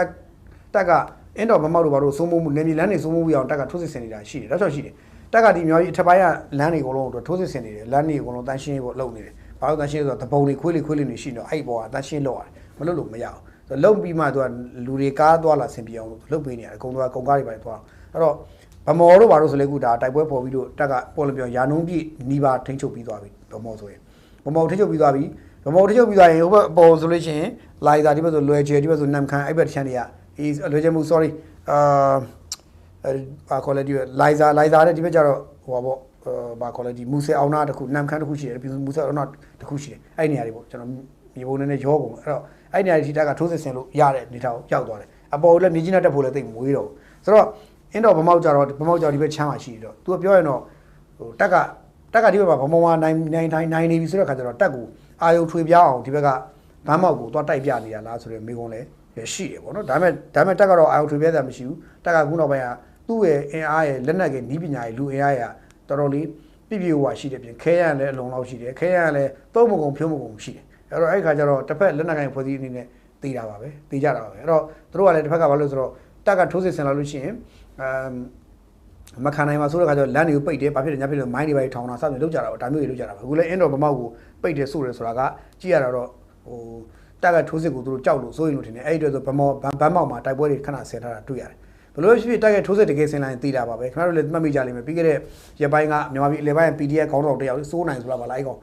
က်က အင်းတော်ဗမောက်တို့ဘာလို့စိုးမိုးမှုနေပြည်လမ်းတွေစိုးမိုးပြီးအောင်တက်ကထိုးစစ်ဆင်နေတာရှိတယ်တော့ရှိတယ်တက်ကဒီအများကြီးအထက်ပိုင်းကလမ်းတွေအကုန်လုံးထိုးစစ်ဆင်နေတယ်လမ်းတွေအကုန်လုံးတန်းရှင်းဖို့လုပ်နေတယ်ဘာလို့တန်းရှင်းလဲဆိုတော့တပုံတွေခွေးလေးနေရှိနေတော့အဲ့ပေါ်ကတန်းရှင်းလောက်ရတယ်မလုပ်လို့မရအောင်ဆိုတော့လုံပြီးမှသူကလူတွေကားသွားလာဆင်ပြေအောင်လုပ်ပေးနေရတယ်အကုန်လုံးကကုန်ကားတွေပဲသွားအဲ့တော့ဗမော်တို့ဘာလို့ဆိုလဲခုဒါတိုက်ပွဲပေါ်ပြီးတော့တက်ကပေါ်လို့ပြောရာနှုံးပြည့်နီးပါထိန်းချုပ်ပြီးသွားပြီဗမော်ဆိုရင်ဗမော်ထိန်းချုပ်ပြီးသွားပြီဗမော်ထိန်းချုပ်ပြီးသွားရင်ဟိုဘက်ပေါ်ဆိုလို့ရှိရင်လိုက်တာဒီဘက်ဆိုလွယ်ချေဒီဘက်ဆိုနမ်ခမ်းအဲ့ဘက်တချမ်းတွေကလွယ်ချေမှု sorry ဘာခေါ်လဲဒီလိုင်ဇာတဲ့ဒီဘက်ကျတော့ဟိုပါပေါ့ဘာခေါ်လဲဒီမူဆယ်အောင်နာတခုနမ်ခမ်းတခုရှိတယ်ပြီးမူဆယ်အောင်နာတခုရှိတယ်အဲ့နေရာတွေပေါ့ကျွန်တော်မြေပုံနဲ့ရောကုန်အဲ့တော့အဲ့နေရာတွေထိတာကထိုးစစ်ဆင်လို့ရတဲ့နေထားကိုရောက်သွားတယ်အပေါ်လည်းမြေကြီးနဲ့တက်ဖို့လည်းသိမွေးတော့ဆိုတော့အင်းတော်ဗမောက်ကြတော့ဒီဘက်ချမ်းမှာရှိတော့ तू ကပြောရင်တော့ဟိုတက်ကဒီဘက်မှာဗမောမှာနိုင်နေပြီဆိုတဲ့ခါကျတော့တက်ကိုအာယုထွေပြားအောင်ဒီဘက်ကဗန်းမောက်ကိုသွားတိုက်ပြနေတာလားဆိုတော့မိကုန်းလဲရှိတယ်ပေါ့နော်ဒါပေမဲ့တက်ကတော့အာယုထွေပြားတာမရှိဘူးတက်ကခုနောက်ပိုင်းကသူ့ရဲ့အင်အားရဲ့လက်နက်ကနီးပညာရဲ့လူအင်အားရဲ့တော်တော်လေးပြည့်ဝရှိတယ်ပြင်ခဲရန်လည်းအလုံးလောက်ရှိတယ်ခဲရန်လည်းသုံးမကုန်ဖြုံးမကုန်ရှိတယ်အဲ့တော့အဲ့ခါကျတော့တစ်ဖက်လက်နက်ကိုင်ဖွဲ့စည်းအနေနဲ့တေးတာပါပဲတေးကြတာပါပဲအဲ့တော့သူတို့ကလည်းတစ်ဖက်ကဘာလို့ဆိုတော့တက်ကထိုးစစ်ဆင်လာလို့ရှိရင်မခံနိုင်ပါဆိုတဲ့ခါကျတော့လမ်းတွေကိုပိတ်တယ်ဘာဖြစ်လဲညာဖြစ်လို့မိုင်းတွေပဲထောင်တာစသဖြင့်လုပ်ကြတာပေါ့ဒါမျိုးတွေလုပ်ကြတာပါအခုလည်းအင်းတော်ဗမောက်ကိုပိတ်တယ်ဆိုတယ်ဆိုတာကကြည့်ရတာတော့ဟိုတက်ကထိုးစစ်ကိုသူတို့ကြောက်လို့စိုးရင်လို့ထင်တယ်အဲ့ဒီအတွက်ဆိုဗန်းမောက်မှာတိုက်ပွဲတွေခဏဆင်ထားတာတွေ့ရတယ်ဘလို့ဖြစ်ဖြစ်တက်ခဲ့ထိုးစစ်တကယ်ဆင်လာရင်သိတာပါပဲခင်ဗျားတို့လည်းမှတ်မိကြလိမ့်မယ်ပြီးခဲ့တဲ့ရက်ပိုင်းကမြန်မာပြည်အလဲပိုင်း PDF ခေါင်းဆောင်တယောက်စိုးနိုင်ဆိုတာပါလားအဲ့ကောင်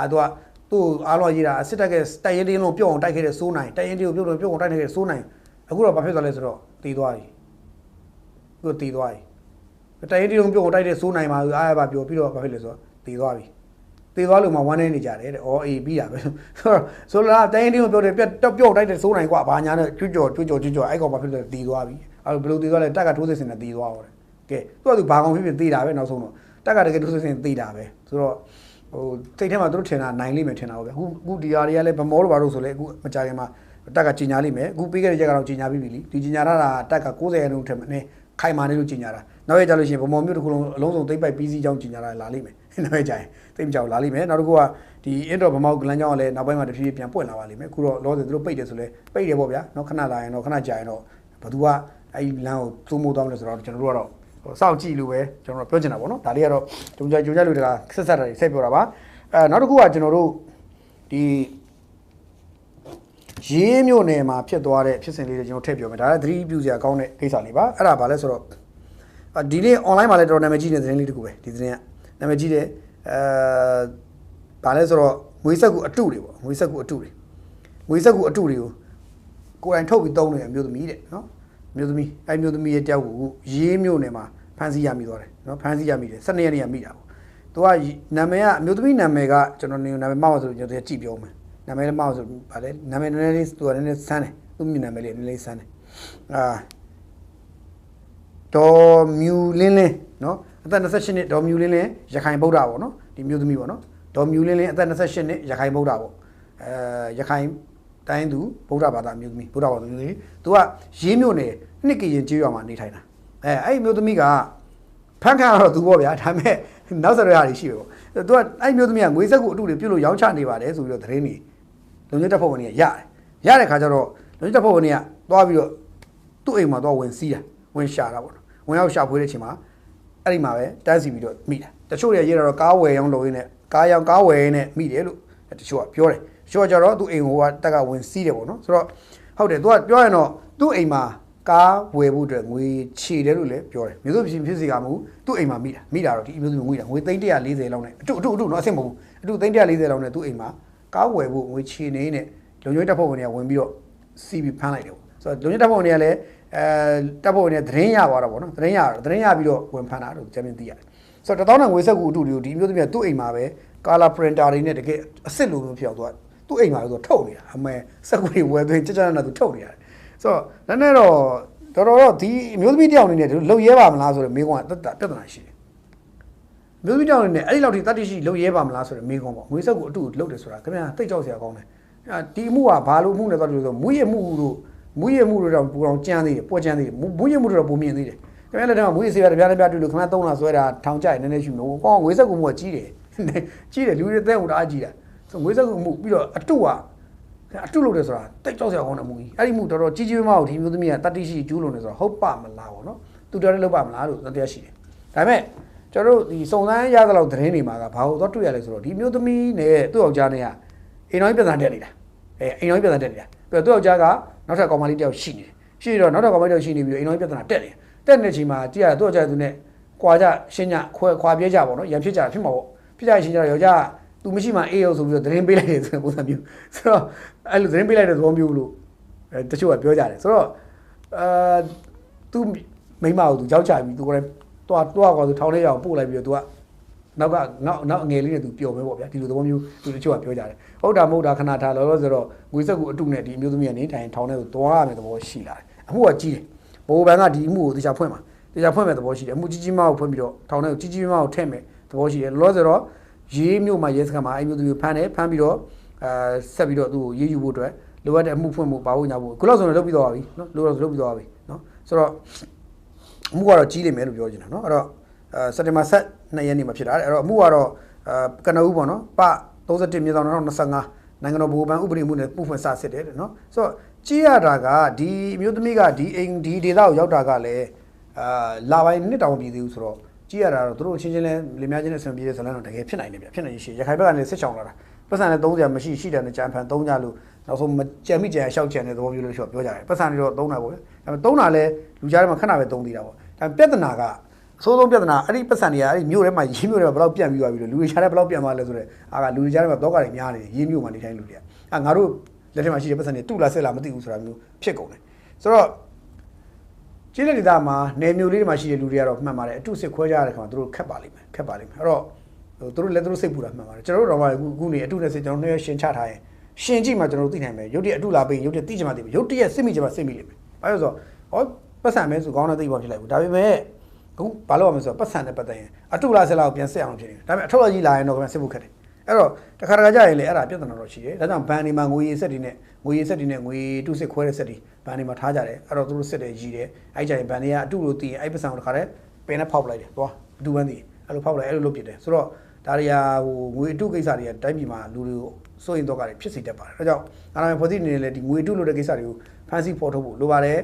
သူကသူ့အားလုံးရေးတာအစစ်တက်ခဲ့တိုက်ရင်တင်းလုံးပြုတ်အောင်တိုက်ခဲ့တဲ့စိုးနိုင်တိုက်ရင်တင်းကိုပြုတ်အောင်တိုက်ခဲ့တဲ့စိုးနိုင်အခုတော့ဘာဖြစ်သွားလဲဆိုတော့တည်သွားပြီသူတည်သွားပြီတိုက်ရင်တင်းလုံးပြုတ်အောင်တိုက်တဲ့စိုးနိုင်မှာအားရပါပြောပြီးတော့ဘာဖြစ်လဲဆိုတော့တည်သွားပြီတည်သွားလို့မှဝမ်းနေနေကြတယ်တဲ့အော်အေးပြီးတာပဲဆိုတော့တိုက်ရင်တင်းကိုပြုတ်တယ်ပြုတ်တိုက်တဲ့စိုးနိုင်ကွာဘာညာနဲ့ကျွကြော်အဲ့ကောင်ဘာဖြစ်လဲတည်သွားပြီအဲ့ဘယ်လိုတည်သွားလဲတက်ကထိုးစစ်ဆင်နေတည်သွားတယ်ကဲသူကဘာကောင်ဖြစ်ဖြစ်တည်တာပဲနောက်ဆုံးတော့တက်ကတကယ်ထိုးစစ်ဆင်တည်တာပဲဆိုတော့ဟိုစိတ်ထဲမှာသူတို့ထင်တာနိုင်လိမ့်မယ်ထင်တာပေါ့ဗျအခုဒီဟာတွေကလည်းဗမောလို့ဘာလို့ဆိုလဲအခုမကြခင်မှာတက်ကကြီးညာလိမ့်မယ်အခုပြီးခဲ့တဲ့ရက်ကတော့ကြီးညာပြီးပြီလीဒီကြီးညာတာတက်က90ရာခိုင်နှုန်းထက်မနည်းခိုင်မာနေလို့ကြီးညာတာနောက်ရကြလို့ရှိရင်ဗမောမျိုးတစ်ခုလုံးအလုံးစုံသိမ့်ပိုက်ပြီးစီးကြောင်းကြီးညာတာလာလိမ့်မယ်နောက်ရကြရင်သိမ့်ကြောင်လာလိမ့်မယ်နောက်တစ်ခုကဒီအင်းတော်ဗမောကလန်းကြောင်းကလည်းနောက်ပိုင်းမှာတဖြည်းဖြည်းပြန်ပွင့်လာပါလိမ့်မယ်အခုတော့လောဆယ်သူတို့ပိတ်တယ်ဆိုလဲပိတ်တယ်ပေါ့ဗျာနောက်ခဏလာရင်တော့ခဏကြာရင်တော့ဘသူကအဲ့ဒီလမ်းကိုသုံးမိုးသွားမလို့ဆိုတော့ကျွန်တော်တို့ကတော့စောင့်ကြည့်လို့ပဲကျွန်တော်တို့ပြောချင်တာပေါ့နော်ဒါလေးကတော့ဂျုံကြလူတကဆက်တာတွေဆက်ပြောတာပါနောက်တစ်ခုကကျွန်တော်တို့ဒီရေးမြို့နယ်မှာဖြစ်သွားတဲ့ဖြစ်စဉ်လေးတွေကျွန်တော်ထည့်ပြောမယ်ဒါလည်းသတိပြုစရာကောင်းတဲ့ကိစ္စလေးပါအဲ့ဒါဘာလဲဆိုတော့ဒီနေ့ online မှာလည်းတော်တော်နာမည်ကြီးတဲ့သတင်းလေးတစ်ခုပဲဒီသတင်းကနာမည်ကြီးတယ်ဘာလဲဆိုတော့ငွေဆက်ကူအတုတွေပေါ့ငွေဆက်ကူအတုတွေကိုကိုယ်တိုင်ထုတ်ပြီးသုံးနေတဲ့အမျိုးသမီးတဲ့နော်မျိုးသမီးရဲ့တယောက်ကိုရေးမြို့နယ်မှာဖမ်းဆီးရမိသွားတယ်နော်ဖမ်းဆီးရမိတယ်12ရက်နေ့ကမိတာပေါ့ သူကနာမည်ကအမျိုးသမီးနာမည်ကကျွန်တော်နာမည်မောက်ဆိုကျွန်တော်ကြည့်ပြောမယ်နာမည်လည်းမောက်ဆိုဗာလဲနာမည်နည်းနည်းသူကနည်းနည်းဆန်းတယ်သူ့နာမည်လေးနည်းနည်းဆန်းတယ်ဒေါ်မြူလင်းလင်းနော်အသက်28နှစ်ဒေါ်မြူလင်းလင်းရခိုင်ဗုဒ္ဓပေါ့နော်ဒီမျိုးသမီးပေါ့နော်ဒေါ်မြူလင်းလင်းအသက်28နှစ်ရခိုင်ဗုဒ္ဓပေါ့ရခိုင်တိုင်းသူဗုဒ္ဓဘာသာမျိုးသမီးဗုဒ္ဓဘာသာမျိုးသမီးသူကရေးမြို့နယ်နှစ်ကရင်ကျေးရွာမှာနေထိုင်တာအဲ့မျိုးသမီးကဖန်ခါတော့သူပေါ့ဗျာဒါပေမဲ့နောက်ဆက်ရရရှိပဲပေါ့သူကအဲ့မျိုးသမီးကငွေစက်ကိုအတူတွေပြုတ်လို့ရောင်းချနေပါတယ်ဆိုပြီးတော့သတင်းတွေလုံခြုံတပ်ဖွဲ့ဝင်တွေကရတယ်တဲ့ခါကျတော့လုံခြုံတပ်ဖွဲ့ဝင်တွေကသွားပြီးတော့သူ့အိမ်မှာသွားဝင်စီးတာဝင်ရှာတာပေါ့နော်ဝင်ရောက်ရှာဖွေတဲ့အချိန်မှာအဲ့ဒီမှာပဲတန်းစီပြီးတော့မိတာတချို့တွေရေးတော့ကားဝယ်ရောင်းလုပ်ရင်းနဲ့ကားဝယ်ရင်းနဲ့မိတယ်လို့တချို့ကပြောတယ်တချို့ကကျတော့သူ့အိမ်ကတက်ကဝင်စီးတယ်ပေါ့နော်ဆိုတော့ဟုတ်တယ်သူကပြောရင်တော့သူ့အိမ်မှာကားဝယ်ဖို့အတွက်ငွေချေတယ်လို့လည်းပြောတယ်မျိုးစုဖြစ်စီကမဟုတ်သူ့အိမ်မှာမိတာတော့ဒီအမျိုးသမီးငွေတာငွေ340လောက်နဲ့အတုနော်အဆင်မဟုတ်ဘူးအတု340လောက်နဲ့သူ့အိမ်မှာကားဝယ်ဖို့ငွေချေနေနဲ့လုံခြုံရေးတပ်ဖွဲ့ဝင်တွေကဝင်ပြီးတော့စီးပြီးဖမ်းလိုက်တယ်ပေါ့ဆိုတော့လုံခြုံရေးတပ်ဖွဲ့ဝင်တွေကလည်းတပ်ဖွဲ့ဝင်တွေသတင်းရသွားတာပေါ့နော်သတင်းရပြီးတော့ဝင်ဖမ်းတာလို့ကျမ်းမြင်သိရတယ်ဆိုတော့1000ငွေဆက်ကူအတုတွေကိုဒီအမျိုးသမီးကသူ့အိမ်မှာပဲကာလာပရင်တာတွေနဲ့တကယ်အစ်စ်လိုမျိုးဖြစ်အောင်သူ့အိမ်မှာပဲသူထုတ်နေတာအမေစက်ကူတွေဝယ်သွင်းကြကြနာသူထုတ်နေတာဆိုတော့နည်းနည်းတော့တော်ဒီအမျိုးသမီးတယောက်အနေနဲ့လှုပ်ရဲပါမလားဆိုတော့မိကွန်းကတတ်နာရှိတယ်အမျိုးသမီးတယောက်အနေနဲ့အဲ့ဒီလောက်ထိတတ်ရှိလှုပ်ရဲပါမလားဆိုတော့မိကွန်းပေါ့ငွေစက်ကူအတုလှုပ်တယ်ဆိုတာခင်ဗျာတိတ်ကြောက်စရာကောင်းတယ်ဒီအမှုကဘာလို့အမှုနဲ့သွားလို့ဆိုမူရမှုတို့တော့ပူအောင်ကြမ်းသေးတယ်ပွက်ကြမ်းသေးတယ်မူရမှုတို့တော့ပုံမြင်သေးတယ်ခင်ဗျာလက်ထက်မှာမူရစေရတပြားတွေ့လို့ခင်ဗျာ3လဆွဲတာထောင်ကျရင်နည်းနည်းရှိလို့ကောင်းငွေစက်ကူမှုကကြီးတယ်လူတွေတဲ့ဟိုတအားကြီးတာဆိုငွေစက်ကူမှုပြီးတော့အတုလို့တယ်ဆိုတာတိတ်ကြောက်စရာကောင်းတဲ့မှုကြီးအဲ့ဒီမှုတော်ကြီးကြီးမားကိုဒီမျိုးသမီးကတတိရှိကျူးလွန်နေဆိုတာဟုတ်ပါမလားပေါ့နော်သူတော်လည်းလုပ်ပါမလားလို့တရားရှိတယ်ဒါပေမဲ့ကျွန်တော်တို့ဒီစုံစမ်းရသလောက်သတင်းတွေမှာကဘာလို့တော့တွေ့ရလဲဆိုတော့ဒီမျိုးသမီးနဲ့သူ့ယောက်ျားနဲ့ကအိမ်တော်ကြီးပြန်တက်နေတာအိမ်တော်ကြီးပြန်တက်နေတာပြီးတော့သူ့ယောက်ျားကနောက်ထပ်ကောင်မလေးတယောက်ရှိနေတယ်ရှိတော့နောက်ထပ်ကောင်မလေးတယောက်ရှိနေပြီးတော့အိမ်တော်ကြီးပြန်တက်နေတဲ့အချိန်မှာကြည့်ရသူ့ယောက်ျားသူနဲ့ကွာကြရှင်းကြခွာပြေးကြပေါ့နော်ရံဖြစ်ကြဖြစ်မှာပေါ့ဖြစ်ကြရှင်းကြတော့ယောက်ျားသူမရှိမှအေးအောင်ဆိုပြီးတော့သတင်းပေးလိုက်တယ်ဆိုတဲ့ပုံစံမျိုးဆိုတော့အဲ့လိုသတင်းပေးလိုက်တဲ့သဘောမျိုးလို့တချို့ကပြောကြတယ်ဆိုတော့သူမိမကိုသူကြောက်ချပြီးသူကလည်းတွားကွာသူထောင်းလေးရအောင်ပို့လိုက်ပြီးတော့သူကနောက်အငယ်လေးနဲ့သူပျော်မဲပေါ့ဗျာဒီလိုသဘောမျိုးသူတချို့ကပြောကြတယ်ဟုတ်တာမဟုတ်တာခဏထားလောလောဆိုတော့ငွေစက်ကိုအတုနဲ့ဒီအမျိုးသမီးကနေထိုင်ထောင်းထဲကိုတွားရမယ်သဘောရှိလာတယ်အမှုကကြီးတယ်ဘိုးဘန်ကဒီအမှုကိုတေချာဖွင့်မဲ့သဘောရှိတယ်အမှုကြီးမားကိုဖွင့်ပြီးတော့ထောင်းထဲကိုကြီးမားကိုထည့်မယ်သဘောရှိတယ်လောလောဆိုတော့ရေးမြို့မှာရဲစခန်းမှာအဲ့မျိုးသူဖမ်းပြီးတော့ဆက်ပြီးတော့သူ့ကိုရေးယူဖို့အတွက်လိုအပ်တဲ့အမှုဖွင့်ဖို့ပါဖို့ညာဖို့ခုလောက်ဆိုရင်လုပ်ပြီးတော့ပါပြီနော်လုပ်ပြီးတော့ပါပြီနော်ဆိုတော့အမှုကတော့ကြီးလိမ့်မယ်လို့ပြောချင်တာနော်အဲ့တော့စက်တင်ဘာ2ရက်နေ့မှာဖြစ်တာအဲ့တော့အမှုကတော့ကနဦးပေါ့နော်ပ31/2025နိုင်ငံတော်ဗဟိုဘဏ်ဥပဒေမှုနဲ့ပုံဖွင့်စစစ်တယ်နော်ဆိုတော့ကြီးရတာကဒီအမျိုးသမီးကဒီအိမ်ဒီဒေသကိုရောက်တာကလည်းလာပိုင်းနှစ်တောင်ပြည်သေးဘူးဆိုတော့ကြည့်ရတာတော့သူတို့ချင်းချင်းလဲလင်မယားချင်းနဲ့ဆင်ပြေတဲ့ဇလန်းတော့တကယ်ဖြစ်နိုင်တယ်ဗျဖြစ်နိုင်ရှိရခိုင်ဘက်ကလည်းစစ်ချောင်းလာတာပတ်စံနဲ့30မရှိရှိတယ်နဲ့ကြံဖန်3ကြလို့နောက်ဆုံးကြံမိကြံရှောက်ကြံတဲ့သဘောမျိုးလို့ပြောကြတယ်ပတ်စံတွေတော့3တာပေါ့ဗျဒါပေမဲ့3တာလဲလူကြားထဲမှာခဏပဲ3သေးတာပေါ့ဒါပေမဲ့ပြဿနာကအဆိုးဆုံးပြဿနာအဲ့ဒီပတ်စံတွေကအဲ့ဒီမြို့ထဲမှာရေးမြို့ထဲမှာဘယ်လောက်ပြန့်ပြီးသွားပြီလို့လူတွေကြားထဲဘယ်လောက်ပြန့်သွားလဲဆိုတော့လူတွေကြားထဲမှာတော့ကတွေများနေတယ်ရေးမြို့မှာနေတိုင်းလူတွေကငါတို့လက်ထဲမှာရှိတဲ့ပတ်စံတွေတူလားဆက်လားမသိဘူးဆိုတာမျိုးဖြစ်ကုန်တယ်ဆိုတော့ကျေးလက်ဒေသမှာနယ်မျိုးလေးတွေမှာရှိတဲ့လူတွေကတော့မှန်ပါတယ်အတုစစ်ခွဲကြရတဲ့ခါမှာသူတို့ခက်ပါလိမ့်မယ်အဲ့တော့သူတို့လည်းစိတ်ပူတာမှန်ပါတယ်ကျွန်တော်တို့တော့အခုနေအတုနဲ့စစ်ကျွန်တော်တို့ရှင်းချထားရင်ရှင်းကြည့်မှကျွန်တော်တို့သိနိုင်မယ်ရုပ်တရက်အတုလာပေးရုပ်တရက်သိချင်မှသိမယ်ရုပ်တရက်စစ်မိချင်မှစစ်မိလိမ့်မယ်ဘာလို့ဆိုတော့ပတ်စံမဲဆိုကောင်းတဲ့သိဖို့ဖြစ်လိုက်ဘူးဒါပေမဲ့အခုဘာလို့ရမလဲဆိုတော့ပတ်စံနဲ့ပတ်သက်ရင်အတုလားစစ်လားကိုပြန်စစ်အောင်ဖြစ်နေတယ်ဒါပေမဲ့အထောက်အကြီးလာရင်တော့ပြန်စစ်ဖို့ခက်တယ်အဲ့တော့တခါကြရင်လေအဲ့ဒါပြဿနာတော့ရှိတယ်ဒါကြောင့်ဘန်ဒီမှာငွေရည်ဆက်တွေနဲ့ငွေတုစစ်ခွဲတဲ့ဆက်တွေဘန်ဒီမှာထားကြတယ်အဲ့တော့သူတို့စစ်တယ်ကြီးတယ်အဲ့ကြရင်ဘန်ဒီကအတုလို့သိရင်အဲ့ပတ်စံကိုတခါတည်းပင်နဲ့ဖောက်ပလိုက်တယ်သွားအတူပန်းသိအဲ့လိုဖောက်လိုက်အဲ့လိုလုပ်ပြတယ်ဆိုတော့ဒါတွေကငွေအတုကိစ္စတွေကတိုင်းပြည်မှာလူတွေကိုစိုးရင်တော့ကတွေဖြစ်စေတတ်ပါတယ်ဒါကြောင့်အာဏာပိုင်ဖွဲ့စည်းနေလေဒီငွေအတုလို့တဲ့ကိစ္စတွေကိုဖန်ဆီးဖော်ထုတ်ဖို့လိုပါတယ်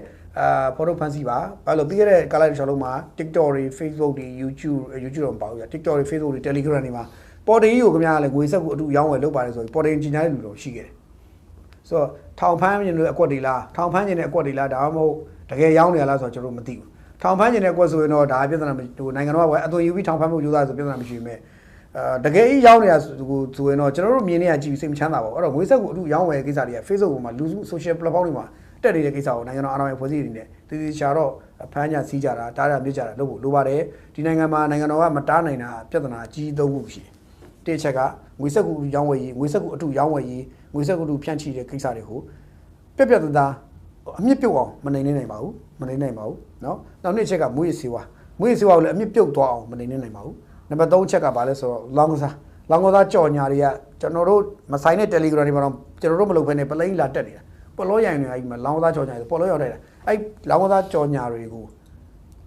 ဖော်ထုတ်ဖန်ဆီးပါဘာလို့ပြီးခဲ့တဲ့ကာလတစ်လျှောက်လုံးမှာ TikTok တွေ Facebook တွေ YouTube တော့မပါဘူးဗျ TikTok တွေ Facebook တွေ Telegram တွေမှာပေါ်တင်ကြီးကိုခင်ဗျားလည်းငွေဆက်ကိုအတူရောင်းဝယ်လုပ်ပါတယ်ဆိုပြီးပေါ်တင်ကြီးညာတဲ့လူတော်ရှိခဲ့တယ်ဆိုတော့ထောင်ဖမ်းခြင်းတွေအကွက်တွေလားထောင်ဖမ်းခြင်းတွေအကွက်တွေလားဒါမှမဟုတ်တကယ်ရောင်းနေရလားဆိုတော့ကျွန်တော်မသိဘူးထောင်ဖမ်းခြင်းတွေအကွက်ဆိုရင်တော့ဒါပြဿနာဟိုနိုင်ငံတော်ကအသွင်ယူပြီးထောင်ဖမ်းမှုယူသားဆိုပြဿနာမရှိဘူးမဲ့တကယ်ကြီးရောင်းနေတာဆိုရင်တော့ကျွန်တော်တို့မြင်နေရကြည့်ပြီးစိတ်မချမ်းသာပါဘူးအဲ့တော့ငွေဆက်ကိုအတူရောင်းဝယ်ကိစ္စတွေက Facebook ပေါ်မှာလူစု social platform တွေမှာ တက်နေတဲ့ကိစ္စကိုနိုင်ငံတော်အာဏာပိုင်ဖွဲ့စည်းနေတယ်တည်ချာတော့ဖမ်းကြစီးကြတာတားရမြစ်ကြတာလုပ်ဖို့လိုပါတယ်ဒီနိုင်ငံမှာနိုင်ငံတော်ကမတားနိုင်တာပြဿနာအကြီးသုံးခုရှိတယ်တစ်ချက်ကငွေစက်ကူရောင်းဝယ်ရေးငွေစက်ကူအတူရောင်းဝယ်ရေးငွေစက်ကူအတူဖြန့်ချိတဲ့ကိစ္စတွေကိုပြပြသားသားအမြင့်ပြုတ်အောင်မနိုင်ပါဘူးမနိုင်နိုင်ပါဘူးเนาะနောက်နှစ်ချက်ကမွေးစေဝါကိုလည်းအမြင့်ပြုတ်သွားအောင်မနိုင်နိုင်ပါဘူးနံပါတ်3ချက်ကဘာလဲဆိုတော့လောင်းကစားကြော်ညာတွေကကျွန်တော်တို့မဆိုင်တဲ့ Telegram တွေမှာတော့ကျွန်တော်တို့မလုပ်ဘဲနဲ့ပလိန်လာတက်နေတာပေါ်လို့ရိုင်နေအဲ့ဒီမှာလောင်းကစားကြော်ညာတွေပေါ်လို့ရောက်နေတာအဲ့လောင်းကစားကြော်ညာတွေကိ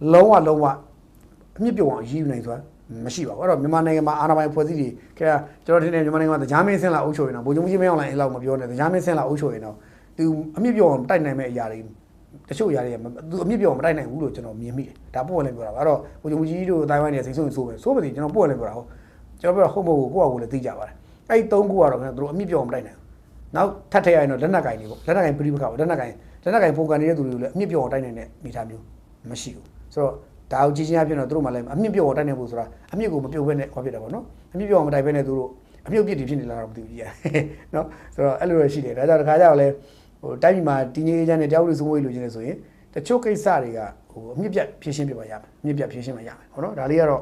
ုလုံးဝအမြင့်ပြုတ်အောင်ရည်ယူနိုင်ဆိုတာမရှိပါဘူးအဲ့တော့မြန်မာနိုင်ငံမှာအာဏာပိုင်ဖွဲ့စည်းတွေခင်ဗျာကျွန်တော်ထင်တယ်မြန်မာနိုင်ငံမှာတရားမင်းစင်းလာအုပ်ချုပ်ရင်တော့ဗိုလ်ချုပ်ကြီးမင်းအောင်လှိုင်အဲ့လောက်မပြောနဲ့တရားမင်းစင်းလာအုပ်ချုပ်ရင်တော့သူအမြင့်ပြုတ်အောင်တိုက်နိုင်မဲ့အရာတွေတချို့အရာတွေကသူအမြင့်ပြုတ်အောင်မတိုက်နိုင်ဘူးလို့ကျွန်တော်မြင်မိတယ်ဒါပို့ဝင်လည်းပြောတာပါအဲ့တော့ဗိုလ်ချုပ်ကြီးတို့အတိုင်းဝိုင်းနေစိတ်ဆိုးဆိုးပဲဆိုးပါသေးကျွန်တော်ပို့ဝင်လည်းပြောတာဟုတ်ကျွန်တော်ပြောဟုတ်မဟုတ်ကိုယ့်အကူလည်းသိကြပါတယ်အဲ့3ခုကတော့ခင်ဗျာတို့အမြင့်ပြုတ်အောင်မတိုက်နိုင်ဘူးနောက်ထပ်ထည့်ရရင်တော့လက်နက်ကင်တွေပေါ့လက်နက်ကင်ပြိပခါပေါ့လက်နက်ကင်ပုံကန်နေတဲ့သူတွေကိုလည်းအမြင့်ပြုတ်အောင်တိုက်နိုင်တဲ့မိသားမျိုးမရှိဘူးဆိုတော့ဒါကိုကြည့်ချင်းအဖြစ်တော့သူတို့မှလည်းအမြင့်ပြုတ်အောင်တိုက်နိုင်ဖို့ဆိုတာအမြင့်ကိုမပြုတ်ဘဲနဲ့ဟောဖြစ်တာပေါ့နော်အမြင့်ပြုတ်အောင်မတိုက်ဘဲနဲ့သူတို့အမြင့်ပြစ်တွေဖြစ်နေလာတော့မသိဘူးကြီးရနော်ဆိုတော့အဲ့လိုတော့ရှိတယ်ဒါကြောင့်တစ်ခါကျတော့လဲဟိုတိုင်းပြည်မှာတည်ငြိမ်အေးချမ်းတဲ့တရားဥပဒေစိုးမိုးရေးလိုချင်နေဆိုရင်တချို့ကိစ္စတွေကဟိုအမြင့်ပြတ်ဖြည့်ရှင်းပြပါရမယ်အမြင့်ပြတ်ဖြည့်ရှင်းပါရမယ်ဟုတ်နော်ဒါလေးကတော့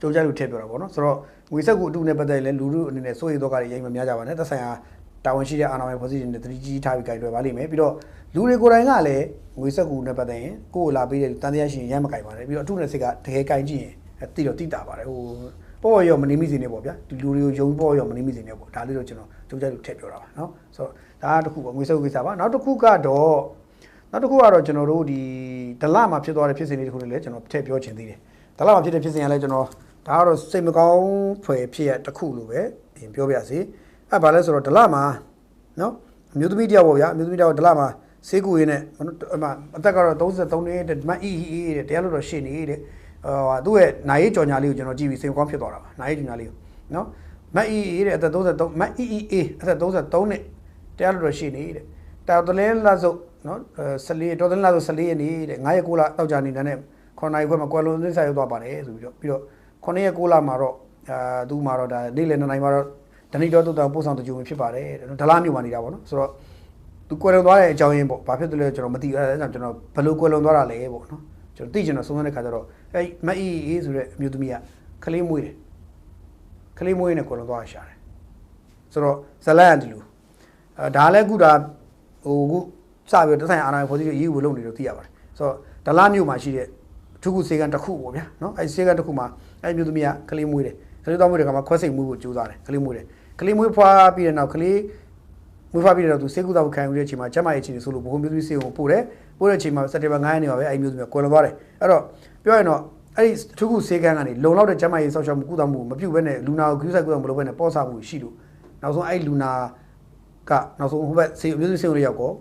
ကြိုးကြလို့ထည့်ပြောတာပေါ့နော်ဆိုတော့ငွေစက်ကူအတူနဲ့ပတ်သက်ရင်လည်းလူလူအနေနဲ့စိုးရိမ်တော့ကတွေရိမ်မများကြပါနဲ့သက်ဆိုင်ရာတာဝန်ရှိတဲ့အာဏာပိုင်ဖွဲ့စည်းနေတဲ့သတိကြီးထားပြီးကြိုင်တွယ်ပါလိမ့်မယ်ပြီးတော့လူတွေကိုယ်တိုင်ကလည်းငွေစက်ကူနဲ့ပတ်သက်ရင်ကိုယ်လာပေးတဲ့တန်တရားရှင်ရမ်းမကြိုင်ပါနဲ့ပြီးတော့အထုနဲ့စိတ်ကတကယ်ကြိုင်ကြည့်ရင်တိတော့တိတာပါတယ်ဟိုပေါ်ရောမနေမိစေနဲ့ပေါ့ဗျာဒီလူတွေကိုယုံပေါ်ရောမနေမိစေနဲ့ပေါ့ဒါလေးတော့ကျွန်တော်ကြိုးကြလို့ထည့်ပြောတာပါနော်ဆိုတော့ဒါတစ်ခုပေါ့ငွေစက်ကူကိစ္စပါနောက်တစ်ခုကတော့ကျွန်တော်တို့ဒီဒလမှာဖြစ်သွားတဲ့ဖြစ်စဉ်လေးတစ်ခုလည်းကျွန်တော်ထည့်ပြောချင်သေးတယ်ဒလမှာဖြစ်တဲ့ဖြစ်စဉ်ကလည်းကျွန်တော်ဒါကတော့စိတ်မကောင်းဖွယ်ဖြစ်ရတစ်ခုလို့ပဲပြောပြရစီအဲ့ဘာလဲဆိုတော့ဒလမှာနော်အမျိုးသမီးတယောက်ပေါ့ဗျာအမျိုးသမီးတယောက်ဒလမှာဆေးကူရင်းနဲ့အသက်ကတော့33နှစ်မအီတဲ့တရားလို့တော့ရှင်းနေတဲ့သူ့ရဲ့နိုင်ရေးကြော်ညာလေးကိုကျွန်တော်ကြည့်ပြီးစိတ်ကောင်းဖြစ်သွားတာပါနိုင်ရေးကြော်ညာလေးကိုနော်မအီတဲ့အသက်33မအီအသက်33နှစ်တရားလို့တော့ရှင်းနေတဲ့တော်တလင်းလာစုပ်နော်14တော်တလင်းလာစုပ်14ရက်နေတဲ့9ရက်9လတောက်ကြနေတဲ့နဲ့9နိုင်ခွဲမှာကွယ်လွန်သစ္စာရောက်သွားပါတယ်ဆိုပြီးတော့9ရက်9လမှာတော့သူ့မှာတော့ဒါနေ့လယ်2နိုင်မှာတော့ဒဏိတော်တုတ်တောင်ပို့ဆောင်တကြုံဖြစ်ပါတယ်ဒလားမြို့မှာနေတာပေါ့နော်ဆိုတော့သူကွယ်လွန်သွားတဲ့အကြောင်းရင်းပေါ့ဘာဖြစ်တယ်လဲကျွန်တော်မသိအဲဒါကြောင့်ကျွန်တော်ဘယ်လိုကွယ်လွန်သွားတာလဲပေါ့နော်ကျွန်တော်သိချင်တော့စုံစမ်းတဲ့ခါကျတော့အဲမအီဆိုတဲ့အမျိုးသမီးကကလေးမွေးတယ်ကလေးမွေးနဲ့ကွယ်လွန်သွားရှာတယ်ဆိုတော့ဇလန်ဒီလူဒါလည်းခုဒါဟိုခုစပြီးတော့ဆိုင်အာဏာဖွဲ့စည်းရေးဝလုပ်နေလို့သိရပါတယ်ဆိုတော့ဒလားမြို့မှာရှိတဲ့ထုခုစေကန်တစ်ခုပေါ့ဗျာနော်အဲစေကန်တစ်ခုမှာအဲမျိုးသမီးကကလေးမွေးတယ်ကလေးတော်မွေးတဲ့ကမှာခွဲစိတ်မွေးဖို့ကြိုးစားတယ်ကလေးမွေးတယ်ကလေးမွေးဖွာပြီးတဲ့နောက်ကလေးမွေးဖွာပြီးတော့သူစေကူတောက်ခံယူတဲ့အချိန်မှာကျမရဲ့အချိန်ဆိုလို့ဘုံမျိုးသမီးစေကိုပို့တယ်ပို့တဲ့အချိန်မှာစက်တင်ဘာ9ရက်နေ့ပါပဲအဲမျိုးသမီးကွယ်လွန်သွားတယ်အဲ့တော့ပြောရင်တော့အဲ့ဒီထုခုစေကန်ကနေလုံလောက်တဲ့ကျမရဲ့ဆောက်ရှောက်မှုကုသမှုမပြုတ်ဘဲနဲ့လူနာကိုကူးဆိုင်ကုသမှုမလုပ်ဘဲနဲ့ပေါ့ဆမှုရှိလို့နောက်ဆုံးအဲ့လူနာကနောက်ဆုံးဟိုဘက်စေမျိုးသမီးစေကိုရောက်တော့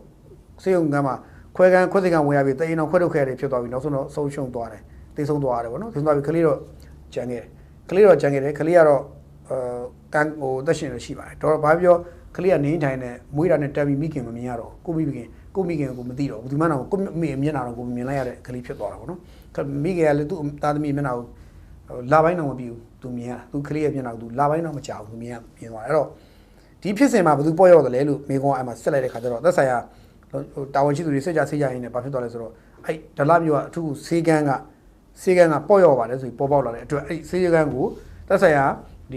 စေုံကမှာခွဲစိတ်ကဝင်ရပြီးတရင်တော့ခွဲထုတ်ခဲ့ရတယ်ဖြစ်သွားပြီးနောက်ဆုံးတော့ဆုံးရှုံးသွားတယ်တိတ်ဆုံးသွားတယ်ဗောနော်ဆုံးသွားပြီးကလေးတော့ကြံခဲ့တယ်ကလေးကတော့ကန်ဟိုသက်ရှင်လို့ရှိပါတယ်တော့ဘာပြောကလေးကနေထိုင်နေမွေးတာနဲ့တက်ပြီးမိခင်မမြင်ရတော့ကိုမိခင်ကိုမသိတော့ဘူးဒီမှတော့ကိုမိမျက်နှာတော့ကိုမြင်လိုက်ရတဲ့ကလေးဖြစ်သွားတာဗောနော်မိခင်ကလည်းသူ့သားသမီးမျက်နှာကိုလာပိုင်းတော့မပြီးဘူးသူမြင်ရသူကလေးရဲ့မျက်နှာကိုသူလာပိုင်းတော့မကြောက်ဘူးမြင်သွားတယ်အဲ့တော့ဒီဖြစ်စဉ်မှာဘယ်သူပေါ်ရောက်တယ်လဲလို့မိကောင်အဲ့မှာဆက်လိုက်တဲ့ခါကျတော့သက်ဆိုင်ရာတာဝန်ရှိသူတွေစိတ်ကြရင်းနဲ့ဘာဖြစ်သွားလဲဆိုတော့အဲ့ဒလမျိုးကအထူးစေကန်းကပေါ့ရောက်ပါတယ်ဆိုပြီးပေါ်ပေါက်လာတဲ့အတွက်အဲ့စေကန်းကိုသက်ဆိုင်ရာဒ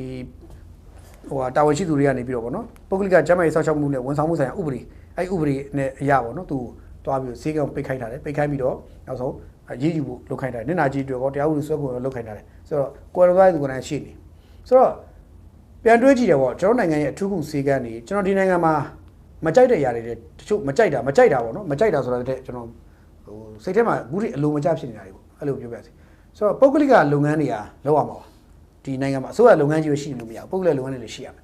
ီဟိုတာဝန်ရှိသူတွေကနေပြီးတော့ဗောနော်ပုဂ္ဂလိကကျန်းမာရေးစောင့်ရှောက်မှုနဲ့ဝန်ဆောင်မှုဆိုင်ရာဥပဒေအဲ့ဥပဒေနဲ့အရာဗောနော်သူတွားပြီးစေကန်းပိတ်ခိုင်းထားတယ်ပိတ်ခိုင်းပြီးတော့နောက်ဆုံးရေးယူဖို့လုပ်ခိုင်းထားတယ်နင်နာကြီးတွေရောတရားဥပဒေဆွဲဖို့လုပ်ခိုင်းထားတယ်ဆိုတော့ကွယ်လွန်သွားတဲ့သူကလည်းရှိနေဆိုတော့ပြန်တွေးကြည့်တယ်ဗောကျွန်တော်နိုင်ငံရဲ့အထူးခုစေကန်းနေကျွန်တော်ဒီနိုင်ငံမှာမကြိုက်တဲ့ຢာတွေတချို့မကြိုက်တာဗောနော်မကြိုက်တာဆိုတာတဲ့ကျွန်တော်ဟိုစိတ်ထဲမှာအခုထိအလိုမကျဖြစ်နေတာတွေဗောအဲ့လိုပြောပြစီဆိုတော့ပုဂ္ဂလိကလုပ်ငန်းတွေကလောက်ရမှာပါဒီနိုင်ငံမှာအစိုးရလုပ်ငန်းကြီးရှိလို့မရဘူးပုဂ္ဂလိကလုပ်ငန်းတွေလည်းရှိရမယ်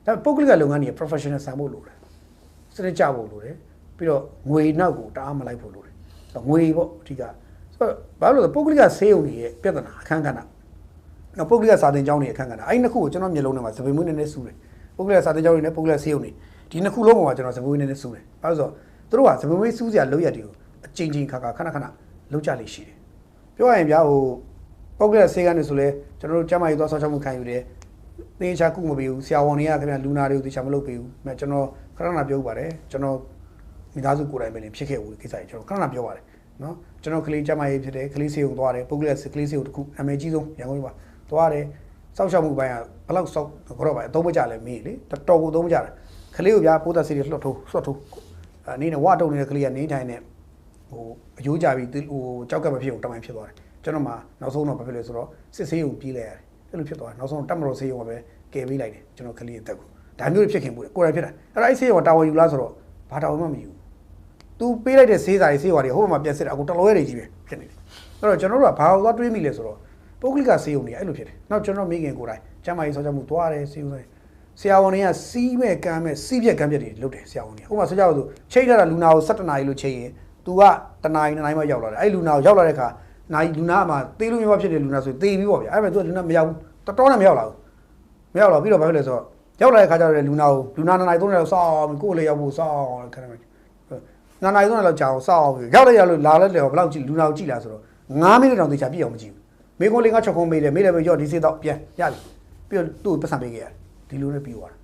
ဒါပုဂ္ဂလိကလုပ်ငန်းတွေ professional ဆန်ဖို့လိုတယ်စနစ်ကျဖို့လိုတယ်ပြီးတော့ငွေနောက်ကိုတအားမလိုက်ဖို့လိုတယ်ငွေပေါ့အဓိကဆိုတော့ဘာလို့လဲပုဂ္ဂလိကဆေးရုံတွေရဲ့ပြဿနာအခန်းကဏ္ဍနောက်ပုဂ္ဂလိကစာသင်ကျောင်းတွေအခန်းကဏ္ဍအဲ့နှစ်ခုကိုကျွန်တော်မျက်လုံးထဲမှာသပင်မွေးနေနေစူးတယ်ပုဂ္ဂလိကစာသင်ကျောင်းတွေနဲ့ပုဂ္ဂလိကဆေးရုံတွေဒီနှစ်ခုလုံးပေါ်မှာကျွန်တော်သပင်မွေးနေနေစူးတယ်ဘာလို့ဆိုတော့သူတို့ကသပင်မွေးစူးစရာလုပ်ရတွေကိုအချိန်ချင်းခါခဏလုပ်ကြလိမ့်ရှိတယ်ပြောရရင်ဗျာဟိုပုဂ္ဂလိကဆေးကနေဆိုလဲကျွန်တော်တို့ကျန်းမာရေးသွားဆောက်ရှောက်မှုခံယူတယ်သင်္ချာကုမပေးဘူးဆရာဝန်တွေကခင်ဗျာလူနာတွေကိုသင်္ချာမလုပ်ပေးဘူးကျွန်တော်ခဏပြောပါတယ်ကျွန်တော် မိသားစုကိုယ်တိုင်ပဲဖြစ်ခဲ့ဦးကိစ္စကြီးကျွန်တော်ခဏပြောပါတယ်နော်ကျွန်တော်ကလေးကျမရေးဖြစ်တယ်ကလေးစေုံသွားတယ်ပုဂ္ဂလိကကလေးစေုံတစ်ခုနာမည်ကြီးဆုံးရန်ကုန်မှာသွားတယ်စောက်ရှောက်မှုပိုင်းကဘယ်လောက်စောက်ကတော့ပါအသုံးမကြလဲမေးလေတော်ကိုအသုံးမကြတယ်ကလေးကိုဗျာပိုးသက်စီတွေလွတ်ထိုးအနေနဲ့ဝါတုံနေတဲ့ကလေးကနေထိုင်နေဟိုအယိုးကြပြီးဟိုကြောက်ကပ်မဖြစ်အောင်တမိုင်းဖြစ်သွားတယ်ကျွန်တော်မှနောက်ဆုံးတော့ဘာဖြစ်လဲဆိုတော့စစ်ဆေးုံပြေးလိုက်ရတယ်အဲ့လိုဖြစ်သွားတယ်နောက်ဆုံးတက်မတော်ဆေးရုံကပဲကယ်ပေးလိုက်တယ်ကျွန်တော်ကလေးအသက်ကိုဒါမျိုးဖြစ်ခင်ပို့တယ်ကိုယ်တိုင်ဖြစ်တာအဲ့ဒါအဲ့ဆေးရုံကတာဝန်ယူလားဆိုတော့ဘာတာဝန်မှမယူသူပေးလိုက်တဲ့ဆေးစာတွေဆေးဝါးတွေဟိုဘက်မှာပြန်စစ်တာအခုတလွဲတွေကြီးပဲဖြစ်နေတယ်အဲ့တော့ကျွန်တော်တို့ကဘာလို့သွားတွေးမိလဲဆိုတော့ပုဂ္ဂလိကဆေးရုံတွေအဲ့လိုဖြစ်တယ်နောက်ကျွန်တော်မိခင်ကိုယ်တိုင်ကျမကြီးဆောက်ကြမှုသွားတယ်ဆေးရုံတွေဆရာဝန်တွေကစီးမဲ့ကမ်းမဲ့စီးပြက်ကမ်းပြက်တွေလုပ်တယ်ဆရာဝန်တွေဥပမာဆိုကြလို့ချိန်ထားတာလူနာကို17နာရီလို့ချိန်ရင် तू ကတနာရီ2နာရီမှရောက်လာတယ်အဲ့လူနာကိုရောက်လာတဲ့အခါနာရီလူနာမှာသေလို့မဖြစ်တဲ့လူနာဆိုသေပြီးပေါ့ဗျာအဲ့မဲ့ तू လူနာမရောက်ဘူးတော်နဲ့မရောက်လာဘူးမရောက်လာပြီးတော့ဘာဖြစ်လဲဆိုတော့ရောက်လာတဲ့ခါကျတော့လူနာကိုလူနာ2နာရီ3နာရီလောက်စောင့်ကိုယ်လည်းရောက်ဖို့စောင့်ခဏ2နာရီ3နာရီလောက်ကြာအောင်စောင့်ရောက်လိုက်ရလို့လာလိုက်တယ်ဘယ်လောက်ကြည့်လူနာကိုကြည့်လာဆိုတော့9မိနစ်တောင်သေချာပြည့်အောင်မကြည့်ဘူးမိကုန်းလေးက6ခုမေးတယ်မေးတယ်ပဲရော့ဒီစေးတော့ပြန်ရပြီပြီးတော့သူ့ကိုပတ်စံပေးခဲ့ရတယ်ဒီလိုနဲ့ပြီးသွားတာ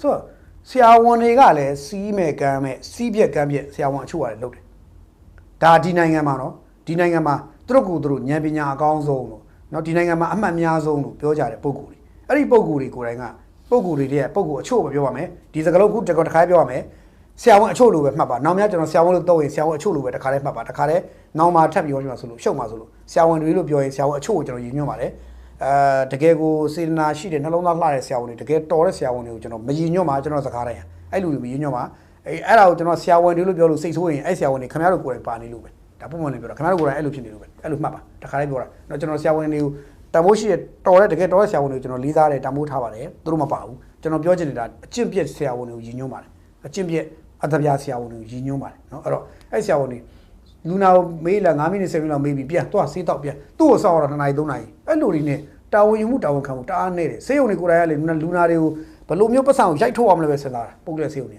ဆိုတော့ဆရာဝန်တွေကလည်းစီးမဲ့ကမ်းမဲ့စီးပြက်ကမ်းပြက်ဆရာဝန်အချို့ကလည်းလုပ်တယ်ဒါဒီနိုင်ငံမှာနော်ဒီနိုင်ငံမှာသူတို့ကိုယ်သူတို့ဉာဏ်ပညာအကောင်းဆုံးလို့နော်ဒီနိုင်ငံမှာအမှတ်များဆုံးလို့ပြောကြတဲ့ပုံကိုယ်တွေအဲ့ဒီပုံကိုယ်တွေကိုယ်တိုင်ကပုံကိုယ်တွေတဲ့ပုံကိုယ်အချို့ပဲပြောပါမယ်ဒီစကားလုံးခုတစ်ခါပြောပါမယ်ဆရာဝန်အချို့လိုပဲမှတ်ပါနောက်များကျွန်တော်ဆရာဝန်လို့တော့ရင်ဆရာဝန်အချို့လိုပဲတစ်ခါတည်းမှတ်ပါတစ်ခါတည်းနောက်မှာထပ်ပြောပြမှာဆိုလို့ရှုပ်မှာဆိုလို့ဆရာဝန်တွေလို့ပြောရင်ဆရာဝန်အချို့ကိုကျွန်တော်ရည်ညွှန်းပါတယ်တကယ်ကိုစေတနာရှိတဲ့နှလုံးသားလှတဲ့ဆရာဝန်တွေတကယ်တော်တဲ့ဆရာဝန်တွေကိုကျွန်တော်မရည်ညွှန်းပါကျွန်တော်စကားတိုင်းအဲ့လိုမရည်ညွှန်းပါအဲ့ဒါကိုကျွန်တော်ဆရာဝန်တွေလို့ပြောလို့စိတ်ဆိုးရင်အဲ့ဆရာဝန်တွေခင်ဗျားတို့ကိုယ်တိုင်ပါနေလို့ပဲဒါပုံမှန်လေးပြောတာခင်ဗျားတို့ကိုယ်တိုင်အဲ့လိုဖြစ်နေလို့ပဲအဲ့လိုမှတ်ပါတစ်ခါတည်းပြောတာတော့ကျွန်တော်ဆရာဝန်တွေကိုတမိုးရှိတဲ့တော်တဲ့တကယ်တော်တဲ့ဆရာဝန်တွေကိုကျွန်တော်လေးစားတယ်တမိုးထားပါတယ်သူတို့မပါဘူးကျွန်တော်ပြောချင်နေတာအကျင့်ပြည့်ဆရာဝန်တွေကိုရည်ညွှန်းပါတယ်အကျင့်ပြည့်အတပြားဆရာဝန်တွေကိုရည်ညွှန်းပါတယ်နော်အဲ့တော့အဲ့ဆရာဝန်တွေလူနာကိုမေးလာ9မိနစ်10မိနစ်လောက်မေးပြီးပြန်သွားဆေးတော့ပြန်သူ့ကိုစောင့်ရတာ2နာရီ3နာရီအဲ့လိုတွေနဲ့တာဝန်ယူမှုတာဝန်ခံမှုတအားနဲ့တယ်ဆေးရုံတွေကိုယ်တိုင်ကလေလူနာတွေကိုဘယ်လိုမျိုးပတ်စံကိုရိုက်ထုတ်အောင်လဲပဲစဉ်းစားတာပုတ်တဲ့ဆေးရုံတွေ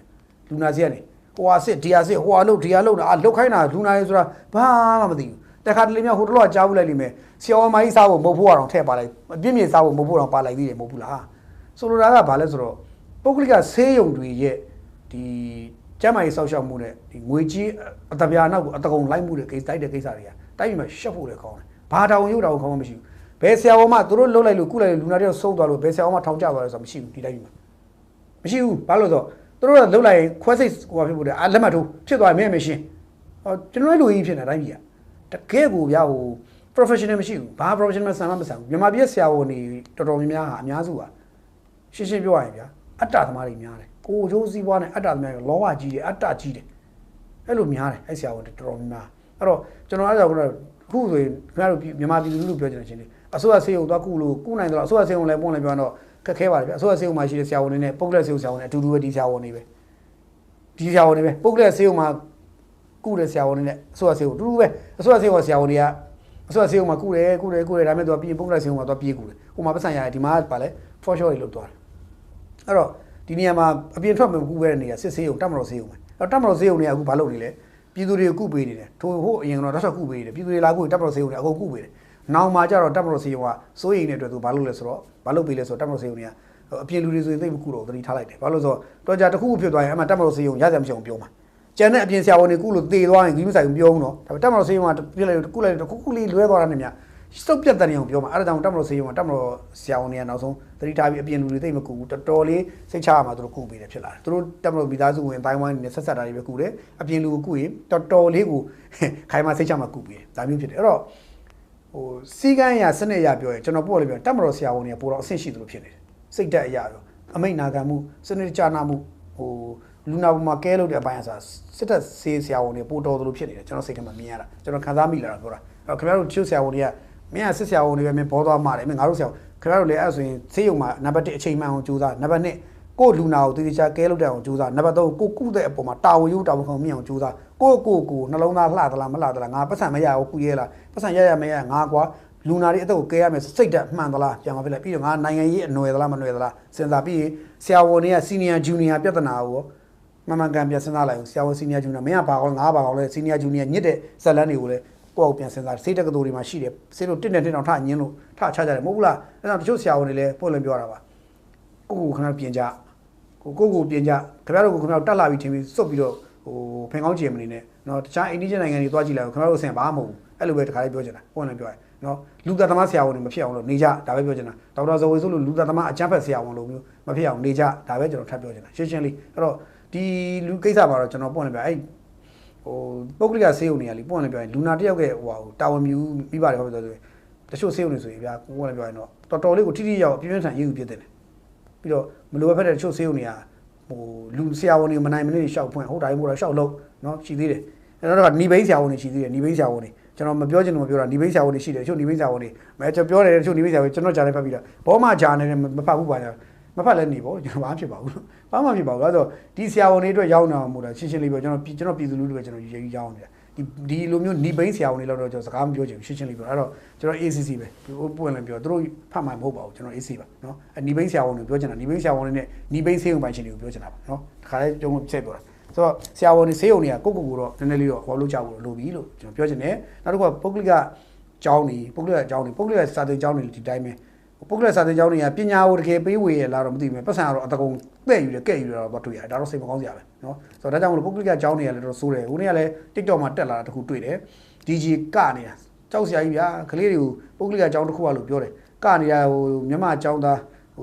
လူနာစီကနေဟိုဟာစစ်ဒီဟာစစ်ဟိုဟာလုတ်ဒီဟာလုတ်တာလုတ်ခိုင်းတာလူနာတွေဆိုတာဘာမှမသိဘူးတခါတလေများဟိုတလောကကြားဘူးလိုက်လိမ့်မယ်ဆရာဝန်မကြီးစားဖို့မဟုတ်ဖို့အောင်ထည့်ပါလိုက်အပြည့်မြင့်စားဖို့မဟုတ်ဖို့အောင်ပါလိုက်သေးတယ်မဟုတ်ဘူးလားဆိုလိုတာကဘာလဲဆိုတော့ပုဂ္ဂလိကဆေးရုံတွေရဲ့ဒီကျမ်းမာရေးစောင့်ရှောက်မှုနဲ့ဒီငွေကြီးအတပြာနောက်ကိုအတကုံလိုက်မှုတဲ့ကိစ္စတိုက်တဲ့ကိစ္စတွေကတိုက်ပြီးမှရှက်ဖို့လည်းကောင်းတယ်ဘာတောင်ရုပ်တောင်ခေါင်းမရှိဘူးဘယ်ဆရာဝန်မှသူတို့လှုပ်လိုက်လို့ကုလိုက်လို့လူနာတွေဆုံးသွားလို့ဘယ်ဆရာဝန်မှထောင်ကျသွားလဲဆိုတော့မရှိဘူးဒီတိုက်ပြီးမှမရှိဘူးဘာလို့ဆိုတော့သူတို့ကလှုပ်လိုက်ရင်ခွဲစိတ်ဟိုဖြစ်ဖို့တဲ့လက်မှတ်ထိုးဖြစ်သွားမယ်မရှင်းကျွန်တော်တို့လူကြီးဖြစ်နေတိုင်းကြီးတကယ်ကိုဗျာဟို professional မရှိဘူးဘာ professional ဆန်မဆန်ဘူးမြန်မာပြည်ဆရာဝန်တွေတော်တော်များများဟာအများစုကရှင်းပြောရရင်ဗျာအတ္တသမားတွေများတယ်ကိုချိုးစည်းပွားနဲ့အတ္တသမားတွေလောဘကြီးတယ်အတ္တကြီးတယ်အဲ့လိုများတယ်အဲ့ဆရာဝန်တွေတော်တော်များအဲ့တော့ကျွန်တော်အဲ့ဒါကခုဆိုရင်ခင်ဗျားတို့မြန်မာပြည်လူလူပြောချင်တဲ့ချင်းလေးအစိုးရဆေးရုံသွားကုလို့ကုနိုင်တော့အစိုးရဆေးရုံလည်းပုံလည်းပြောတော့ခက်ခဲပါတယ်ဗျအစိုးရဆေးရုံမှာရှိတဲ့ဆရာဝန်တွေနဲ့ပုဂ္ဂလိကဆေးရုံဆရာဝန်တွေအတူတူပဲဒီဆရာဝန်တွေပဲဒီဆရာဝန်တွေပဲပုဂ္ဂလိကဆေးရုံမှာကုတဲ့ဆရာဝန်တွေနဲ့အစိုးရဆေးရုံအတူတူပဲအစိုးရဆေးရုံဆရာဝန်တွေကအစိုးရဆေးရုံမှာကုတယ်ဒါပေမဲ့သူကပြီးပုဂ္ဂလိကဆေးရုံမှာသွားပြေးကုတယ်ဟိုမှာပတ်စံရတယ်ဒီမှာပါလဲ for sure တွေလုပ်သွားတယ်အဲ့တော့ဒီနေရာမှာအပြင်ထွက်မကူပဲတဲ့နေရာစစ်ဆေးရုံတက်မတော်ဆေးရုံပဲအဲ့တက်မတော်ဆေးရုံတွေကအခုဘာလုပ်နေလဲပြည်သူတွေကိုကုပေးနေတယ်ထို့ဟိုအရင်ကတော့တက်ကုပေးနေတယ်ပြည်သူတွေလာကုတက်မတော်ဆေးရုံတွေအကုန်ကုပေးတယ်နောက်မှကျတော့တက်မတော်ဆေးရုံကစိုးရိမ်နေတဲ့အတွက်သူဘာလုပ်လဲဆိုတော့ဘာလုပ်ပေးလဲဆိုတော့တက်မတော်ဆေးရုံတွေကအပြင်လူတွေဆိုရင်သိမကုတော့သတိထားလိုက်တယ်ဘာလို့ဆိုတော့တော်ကြတစ်ခုဖြစ်သွားရင်အမှတက်မတော်ဆေးရုံရစရာမရှိအောင်ပြောမှာကျန်တဲ့အပြင်ဆရာဝန်တွေကုလို့သေသွားရင်ကြီးမဆိုင်ဘူးပြောဦးတော့ဒါပေမဲ့တက်မတော်ဆေးရုံကပြစ်လိုက်ကုလိုက်တော့ခုလေးလွဲသွားတာနဲ့မြစုပ်ပြတ်တဲ့နေအောင်ပြောမှာအဲ့ဒါကြောင့်တက်မတော်ဆေးရုံကတက်မတော်ဆရာဝန်တွေကနောက်ဆုံးသတိထားပြီးအပြင်လူတွေသိမကုဘူးတော်တော်လေးစိတ်ချရမှာသူတို့ကုပေးတယ်ဖြစ်လာတယ်သူတို့တက်မတော်မိသားစုဝင်တိုင်းဝိုင်းနဲ့ဆက်ဆက်တာတွေပဲကုတယ်အပြင်လူကိုကုရင်တော်တော်လေးကိုခိုင်မာစိတ်ချမှာကုပေးတယ်ဒါမျိုးဖြစ်တယ်အဲ့တော့ဟိုစီကန်းရစနစ်ရပြောရင်ကျွန်တော်ပို့လို့ပြောတက်မတော်ဆရာဝန်တွေကပိုတော့အဆင့်ရှိသလိုဖြစ်နေတယ်စိတ်တက်အရာရောအမိတ်နာခံမှုစနစ်ကြနာမှုဟိုလူနာပေါ်မှာကဲလို့တဲ့အပိုင်းအစားစစ်တပ်ဆေးဆရာဝန်တွေပိုတော်သလိုဖြစ်နေတယ်ကျွန်တော်စိတ်ထဲမှာမြင်ရတာကျွန်တော်ခံစားမိလာတာပြောတာအဲ့ခင်ဗျားတို့ချိုးဆရာဝန်တွေကမင်းကစစ်ဆရာဝန်တွေပဲမင်းဘောသွားမှာတယ်မင်းငါတို့ဆရာခင်ဗျားတို့လည်းအဲ့ဆိုရင်ဆေးရုံမှာနံပါတ်1အချိန်မှန်အောင်ကြိုးစားနံပါတ်2ကိုလူနာကိုတည်တည်ချာကဲလို့တဲ့အောင်ကြိုးစားနံပါတ်3ကိုကုတဲ့အပေါ်မှာတာဝန်ယူတာဝန်ခံမြင်အောင်ကြိုးစားကိုနှလုံးသားလှသလားမလှသလားငါပတ်စံမရဘူးကုရဲလားပတ်စံရမရငါကွာလူနာတွေအသက်ကိုကဲရမယ်စိတ်ဓာတ်မှန်သလားပြန်မဖြစ်လိုက်ပြီးတော့ငါနိုင်ငံရေးအနွယ်သလားမနွယ်သလားစဉ်းစားပြီးဆရာဝန်တွေကစီနီယာဂျူနီယာပြဿနာကိုမမှန်ကန်ပြန်စဉ်းစားလိုက်အောင်ဆရာဝန်စီနီယာဂျူနီယာမင်းကဘာကောငါဘာကောလဲစီနီယာဂျူနီယာညစ်တဲ့ဇက်လန်းတွေကိုလည်းကိုယ့်ကိုပြန်စဉ်းစားစေးတက်ကတော်တွေမှာရှိတယ်စေးလို့တစ်နဲ့တစ်အောင်ထညင်းလို့ထချကြတယ်မဟုတ်ဘူးလားအဲ့ဒါတချို့ဆရာဝန်တွေလည်းပို့လင်းပြောတာပါကိုခဏပြင်ကြကိုပြင်ကြခင်ဗျားတို့ကိုခင်ဗျားတို့တက်လာပြီးထင်ပြီးစုပ်ပြီးတော့ဟ ဖင်ကောင်းကျင်မနေနဲ့နော်တခြားအိန္ဒိယနိုင်ငံတွေသွားကြည့်လိုက်ခင်ဗျားတို့ဆင်ဘာမှမဟုတ်ဘူးအဲ့လိုပဲတခါလေးပြောချင်တာပွင့်လည်းပြောရနော်လူသားသမားဆရာဝန်တွေမဖြစ်အောင်လို့နေကြဒါပဲပြောချင်တာဒေါက်တာဇော်ဝေဆိုလို့လူသားသမားအကြမ်းဖက်ဆရာဝန်လိုမျိုးမဖြစ်အောင်နေကြဒါပဲကျွန်တော်ထပ်ပြောချင်တာရှင်းရှင်းလေးအဲ့တော့ဒီလူကိစ္စမှာတော့ကျွန်တော်ပွင့်လည်းပြောအဲ့ပုဂ္ဂလိကဆေးရုံတွေကလေပွင့်လည်းပြောရင်လူနာတယောက်ရဲ့တာဝန်ယူပြီးပါတယ်ဟုတ်တယ်ဆိုရင်တချို့ဆေးရုံတွေဆိုရင်ဗျာပွင့်လည်းပြောရင်တော့တော်တော်လေးကိုထိထိရောက်ပြင်းပြင်းထန်ရေးယူဖြစ်တယ်ပြီးတော့မလိုအပ်တဲ့တချို့ဆေးရုံတွေကလူဆရာဝန်တွေမနိုင်မနေရှောက်ဖွင့်ဟုတ်တိုင်းမို့တော့ရှောက်လို့နော်ရှိသေးတယ်အဲ့တော့ညီဘိန်းဆရာဝန်တွေရှိသေးတယ်ညီဘိန်းဆရာဝန်တွေကျွန်တော်မပြောချင်လို့မပြောတာညီဘိန်းဆရာဝန်တွေရှိတယ်တချို့ညီဘိန်းဆရာဝန်တွေကျွန်တော်ပြောတယ်တချို့ညီဘိန်းဆရာဝန်ကျွန်တော်ကြားနေဖတ်ပြီးတော့ဘောမှဂျာနေတယ်မဖတ်ဘူးပါညာမဖတ်လည်းနေပေါ့ကျွန်တော်ဘာမှဖြစ်ပါဘူးဘာမှဖြစ်ပါဘူးအဲ့တော့ဒီဆရာဝန်တွေအတွက်ရောင်းတာမို့တာရှင်းရှင်းလေးပြောကျွန်တော်ပြည်သူလူထုတွေကျွန်တော်ရေးရောင်းနေတာဒီလိုမျိုးညီဘိန်းဆရာဝန်တွေတော့ကျွန်တော်စကားမပြောချင်ဘူးရှင်းရှင်းလေးပြောအဲ့တော့ကျွန်တော် ACC ပဲပွင့်လည်းပြောသူတို့ဖတ်မှမဟုတ်ပါဘူးကျွန်တော် AC ပါနော်ညီဘိန်းဆရာဝန်တွေပြောချင်တာညီဘိန်းဆရာဝန်တွေနဲ့ညီဘိန်းဆေးရုံပိုင်ရှင်တွေကိုပြောချင်တာပါနော်တခါလဲကျွန်တော်ဆက်ပြောတာဆိုတော့ဆရာဝန်တွေဆေးရုံတွေကကိုတော့နည်းနည်းလေးတော့ဟောလို့ကြောက်လို့လိုပြီလို့ကျွန်တော်ပြောချင်တယ်နောက်တစ်ခုကပုဂ္ဂလိကကျောင်းတွေပုဂ္ဂလိကကျောင်းတွေပုဂ္ဂလိကစာသင်ကျောင်းတွေဒီတိုင်းပဲပုဂ္ဂလိကစာသင်ကျောင်းတွေကပညာကိုတကယ်ပေးဝေရလားတော့မသိဘူးပတ်စံကတော့အတကုံတဲ့ယူတယ်ကဲ့ယူတယ်တော့တွေ့ရတယ်ဒါတော့စိတ်မကောင်းစရာပဲနော်ဆိုတော့ဒါကြောင့်မလို့ပုဂ္ဂလိကကျောင်းတွေကလည်းတော့စိုးတယ်ဟိုနေ့ကလည်း TikTok မှာတက်လာတာတခုတွေ့တယ် DG ကနေတာကြောက်စရာကြီးဗျာကလေးတွေကိုပုဂ္ဂလိကကျောင်းတစ်ခုကလို့ပြောတယ်ကနေတာမြန်မာကျောင်းသား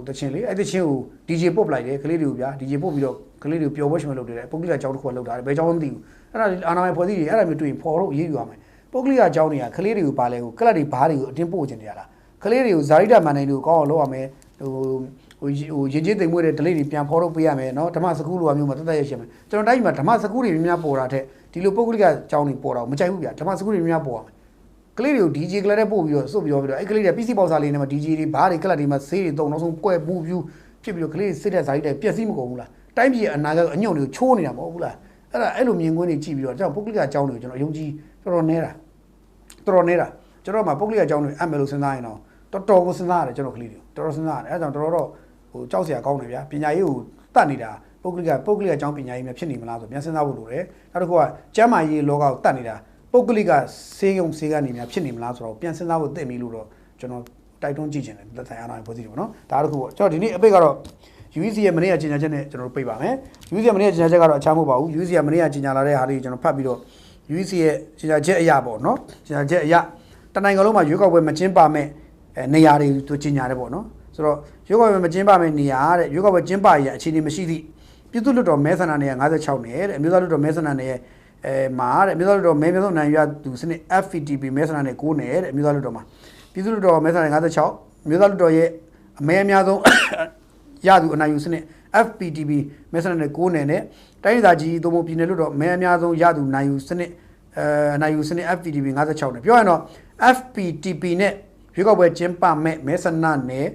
တချင်းလေးအဲ့တချင်းကို DJ ပုတ်ပလိုက်တယ်ကလေးတွေကိုဗျာ DJ ပုတ်ပြီးတော့ကလေးတွေကိုပျော်ပွဲရှင်လုပ်တယ်ပုဂ္ဂလိကကျောင်းတစ်ခုကလုပ်တာဘယ်ကျောင်းမှမသိဘူးအဲ့ဒါအာနာမိုင်ဖွဲ့စည်းတွေအဲ့ဒါမျိုးတွေ့ရင်ဖော်လို့ရေးယူရမယ်ပုဂ္ဂလိကကျောင်းတွေကကလေးတွေကိုပါလဲကိုကလပ်တွေဘားတွေကိုအတင်းပို့ချင်တယ်ရလားကလေးတွေကိုဇာတိတမန်နိုင်တွေကိုကောင်းအောင်လုပ်ရမယ်ရင်ချင်းသိမ်မွေးတဲ့ delay တွေပြန်ဖော်လို့ပေးရမယ်နော်ဓမ္မစကူးလိုမျိုးမှာတက်တက်ရရှိမယ်ကျွန်တော်တိုင်းမှာဓမ္မစကူးတွေများပေါ်တာတဲ့ဒီလိုပုဂ္ဂလိကကျောင်းတွေပေါ်တာမကြိုက်ဘူးဗျာဓမ္မစကူးတွေများပေါ်ရမယ်ကလေးတွေကို DJ ကလပ်နဲ့ပို့ပြီးတော့စုပ်ပြောပြီးတော့အဲ့ကလေးတွေ PC ပေါက်စားလေးနဲ့မှာ DJ တွေဘားတွေကလပ်တွေမှာဆေးတွေတုံနောက်ဆုံးကွဲပူပြူဖြစ်ပြီးတော့ကလေးစစ်တဲ့ဇာတိတွေပျက်စီးမကုန်ဘူးလားတိုင်းပြည်အနာဂတ်အညုံတွေကိုချိုးနေတာမဟုတ်ဘူးလားအဲ့လိုမြင်ကွင်းတွေကြည့်ပြီးတော့ကျွန်တော်ပုဂ္ဂလိကကျောင်းတွေကိုကျွန်တော်အယုံကြည်တော်တော်နေတာကျွန်တော်မှာပုဂ္ဂလိကကျောင်းတွေအမယ်လို့စဉ်းစားရင်တော့တော်တော်ကိုစဉ်းစားရတယ်ကျွန်တော်ကလေးတွေတော်တော်စဉ်းစားရတယ်အဲဒါကြောင့်တော်တော်ကြောက်စရာကောင်းတယ်ဗျာပညာရေးကိုတတ်နေတာပုဂ္ဂလိကကျောင်းပညာရေးများဖြစ်နေမလားဆိုပြန်စဉ်းစားဖို့လိုတယ်နောက်တစ်ခုကကျမ်းမာရေးလောကကိုတတ်နေတာပုဂ္ဂလိကဆေးကနေများဖြစ်နေမလားဆိုတော့ပြန်စဉ်းစားဖို့သိပြီလို့တော့ကျွန်တော်တိုက်တွန်းကြည့်ချင်တယ်သက်ဆိုင်အားနိုင်ဖွဲ့စည်းတယ်ပေါ့နော်ဒါတစ်ခုပေါ့ကျွန်တော်ဒီနေ့အပိတ်ကတော့ UEC ရဲ့မနေ့ကကြေညာချက်နဲ့ကျွန်တော်တို့ပိတ်ပါမယ် UEC ရဲ့မနေ့ကကြေညာချက်ကတော့အခြားမဟုတ်ပါဘူး UEC ကမနေ့ကကြေညာလာတဲ့ဟာလေးကိုကျွန်တော်ဖတ်ပြီးတော့ UEC ရဲ့ကြေညာချက်အရာပေါ့နော်ကြေညာချက်အရာတနိုင်ငံလုံးမှာရွေးကောက်ပွဲမကျင်းပမဲ့နေရာတွေသူကြေညာတယ်ပေါ့နော်ဆိုတော့ရွေးကောက်ပွဲမကျင်းပမဲ့နေရာတဲ့ရွေးကောက်ပွဲကျင်းပရအခြေအနေမရှိသည့်ပြည်သူ့လွှတ်တော်မဲဆန္ဒနယ်56နယ်တဲ့အမျိုးသားလွှတ်တော်မဲဆန္ဒနယ်မှာတဲ့အမျိုးသားလွှတ်တော်မဲမျိုးစုံနိုင်ရသူစနစ် FPTP မဲဆန္ဒနယ်9နယ်တဲ့အမျိုးသားလွှတ်တော်မှာပြည်သူ့လွှတ်တော်မဲဆန္ဒနယ်56အမျိုးသားလွှတ်တော်ရဲ့အမဲအများဆုံးရသူအနိုင်ယူစနစ် FPTP မဲဆန္ဒနယ်9နယ်နဲ့တိုင်းဒေသကြီးသို့မဟုတ်ပြည်နယ်လွှတ်တော်မဲအများဆုံးရသူနိုင်ယူစနစ်နိုင်ယူစနစ် FPTP 56နဲ့ပြောရရင်တော့ FPTP နဲ့ရွေးကောက်ပွဲကျင်းပမဲ့မဲဆန္ဒနယ်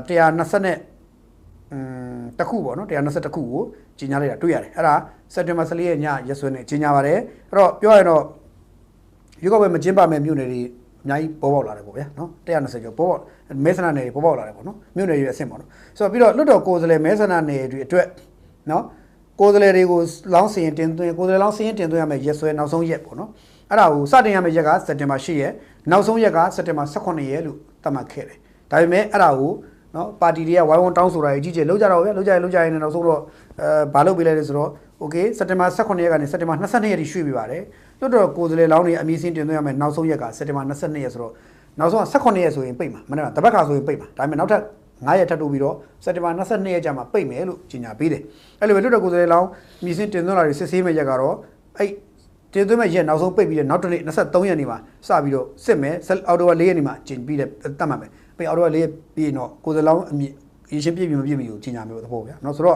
120နဲ့တခုပေါ့နော်120ခုကိုကြီးညာလိုက်တာတွေ့ရတယ်အဲ့ဒါစက်တင်ဘာ14ရက်ညရက်စွဲနဲ့ကြီးညာပါတယ်အဲ့တော့ပြောရရင်တော့ရွေးကောက်ပွဲမကျင်းပမဲ့မြို့နယ်တွေအများကြီးပေါ်ပေါက်လာတယ်ပေါ့ဗျာနော်120ကျော်ပေါ်ပေါက်မဲဆန္ဒနယ်တွေပေါ်ပေါက်လာတယ်ပေါ့နော်မြို့နယ်တွေအဆင့်ပေါ့နော်ဆိုတော့ပြီးတော့လွှတ်တော်ကိုယ်စားလှယ်မဲဆန္ဒနယ်တွေအတွက်နော်ကိုယ်စားလှယ်တွေကိုလောင်းစရင်တင်သွင်းကိုယ်စားလှယ်လောင်းစရင်တင်သွင်းရမယ်ရက်စွဲနောက်ဆုံးရက်ပေါ့နော်အဲ့ဒါကိုစတင်ရမယ့်ရက်ကစက်တင်ဘာ10ရက်နောက်ဆုံးရက်ကစက်တင်ဘာ18ရက်လို့သတ်မှတ်ခဲ့တယ်ဒါပေမဲ့အဲ့ဒါကိုနော်ပါတီတွေကဝိုင်းဝန်းတောင်းဆိုတာကြီးကြီးလောက်ကြတော့ဗျာလောက်ကြရင်နောက်ဆုံးတော့ဘာလုပ်ပေးလိုက်လဲဆိုတော့โอเคစက်တင်ဘာ18ရက်ကနေစက်တင်ဘာ22ရက်ထိရွှေ့ပေးပါတယ်လွှတ်တော်ကိုယ်စားလှယ်လောင်းတွေအမည်စင်းတင်သွင်းရမယ်နောက်ဆုံးရက်ကစက်တင်ဘာ22ရက်ဆိုတော့နောက်ဆုံး18ရက်ဆိုရင်ပိတ်မှာမနေ့ကတပတ်ခါဆိုရင်ပိတ်မှာဒါပေမဲ့နောက်ထပ်9ရက်ထပ်တိုးပြီးတော့စက်တင်ဘာ22ရက်ကျမှပိတ်မယ်လို့ကြေညာပေးတယ်အဲ့လိုပဲလွှတ်တော်ကိုယ်စားလှယ်လောင်းအမည်စင်းတင်သွင်းလာတွေစစ်ဆေးမဲ့ရက်ကတော့အဲ့တင်သွင်းမဲ့ရက်နောက်ဆုံးပိတ်ပြီးတဲ့နောက်တစ်နေ့23ရက်နေ့မှာစပြီးတော့စစ်မယ်အော်တိုဝါ4ရက်နေ့မှာကျင်ပြီးတဲ့တတ်မှတ်မယ်ပိတ်အော်တိုဝါ4ရက်ပြီးရင်တော့ကိုယ်စားလောင်းအမည်ရေရှင်းပြည့်မပြည့်မီကိုကြေညာမယ်သဘောဗျာနော်ဆိုတော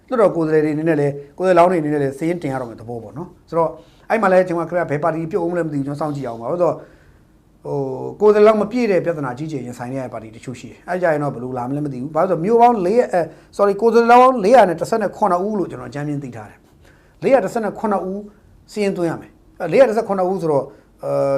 ့လွှတ်တော်ကိုယ်စားလှယ်တွေအနေနဲ့လည်းကိုယ်စားလောင်းတွေအနေနဲ့လည်းစည်ရင်တင်ရတော့မယ်သဘောပေါ့နော်ဆိုတော့အဲ့မှာလည်းကျွန်တော်ခင်ဗျာဘယ်ပါတီပြုတ်အောင်မလဲမသိဘူးကျွန်တော်စောင့်ကြည့်အောင်ပါဆိုတော့ကိုယ်စားလောင်းမပြည့်တဲ့ပြဿနာကြီးကြီးရင်ဆိုင်နေတဲ့ပါတီတချို့ရှိတယ်အဲ့ကြရင်တော့ဘယ်လိုလာမလဲမသိဘူးဘာလို့ဆိုမျိုးပေါင်း4ကိုယ်စားလောင်း419ဦးလို့ကျွန်တော်အကြမ်းမြင်သိထားတယ်419ဦးစည်ရင်သွင်းရမယ်419ဦးဆိုတော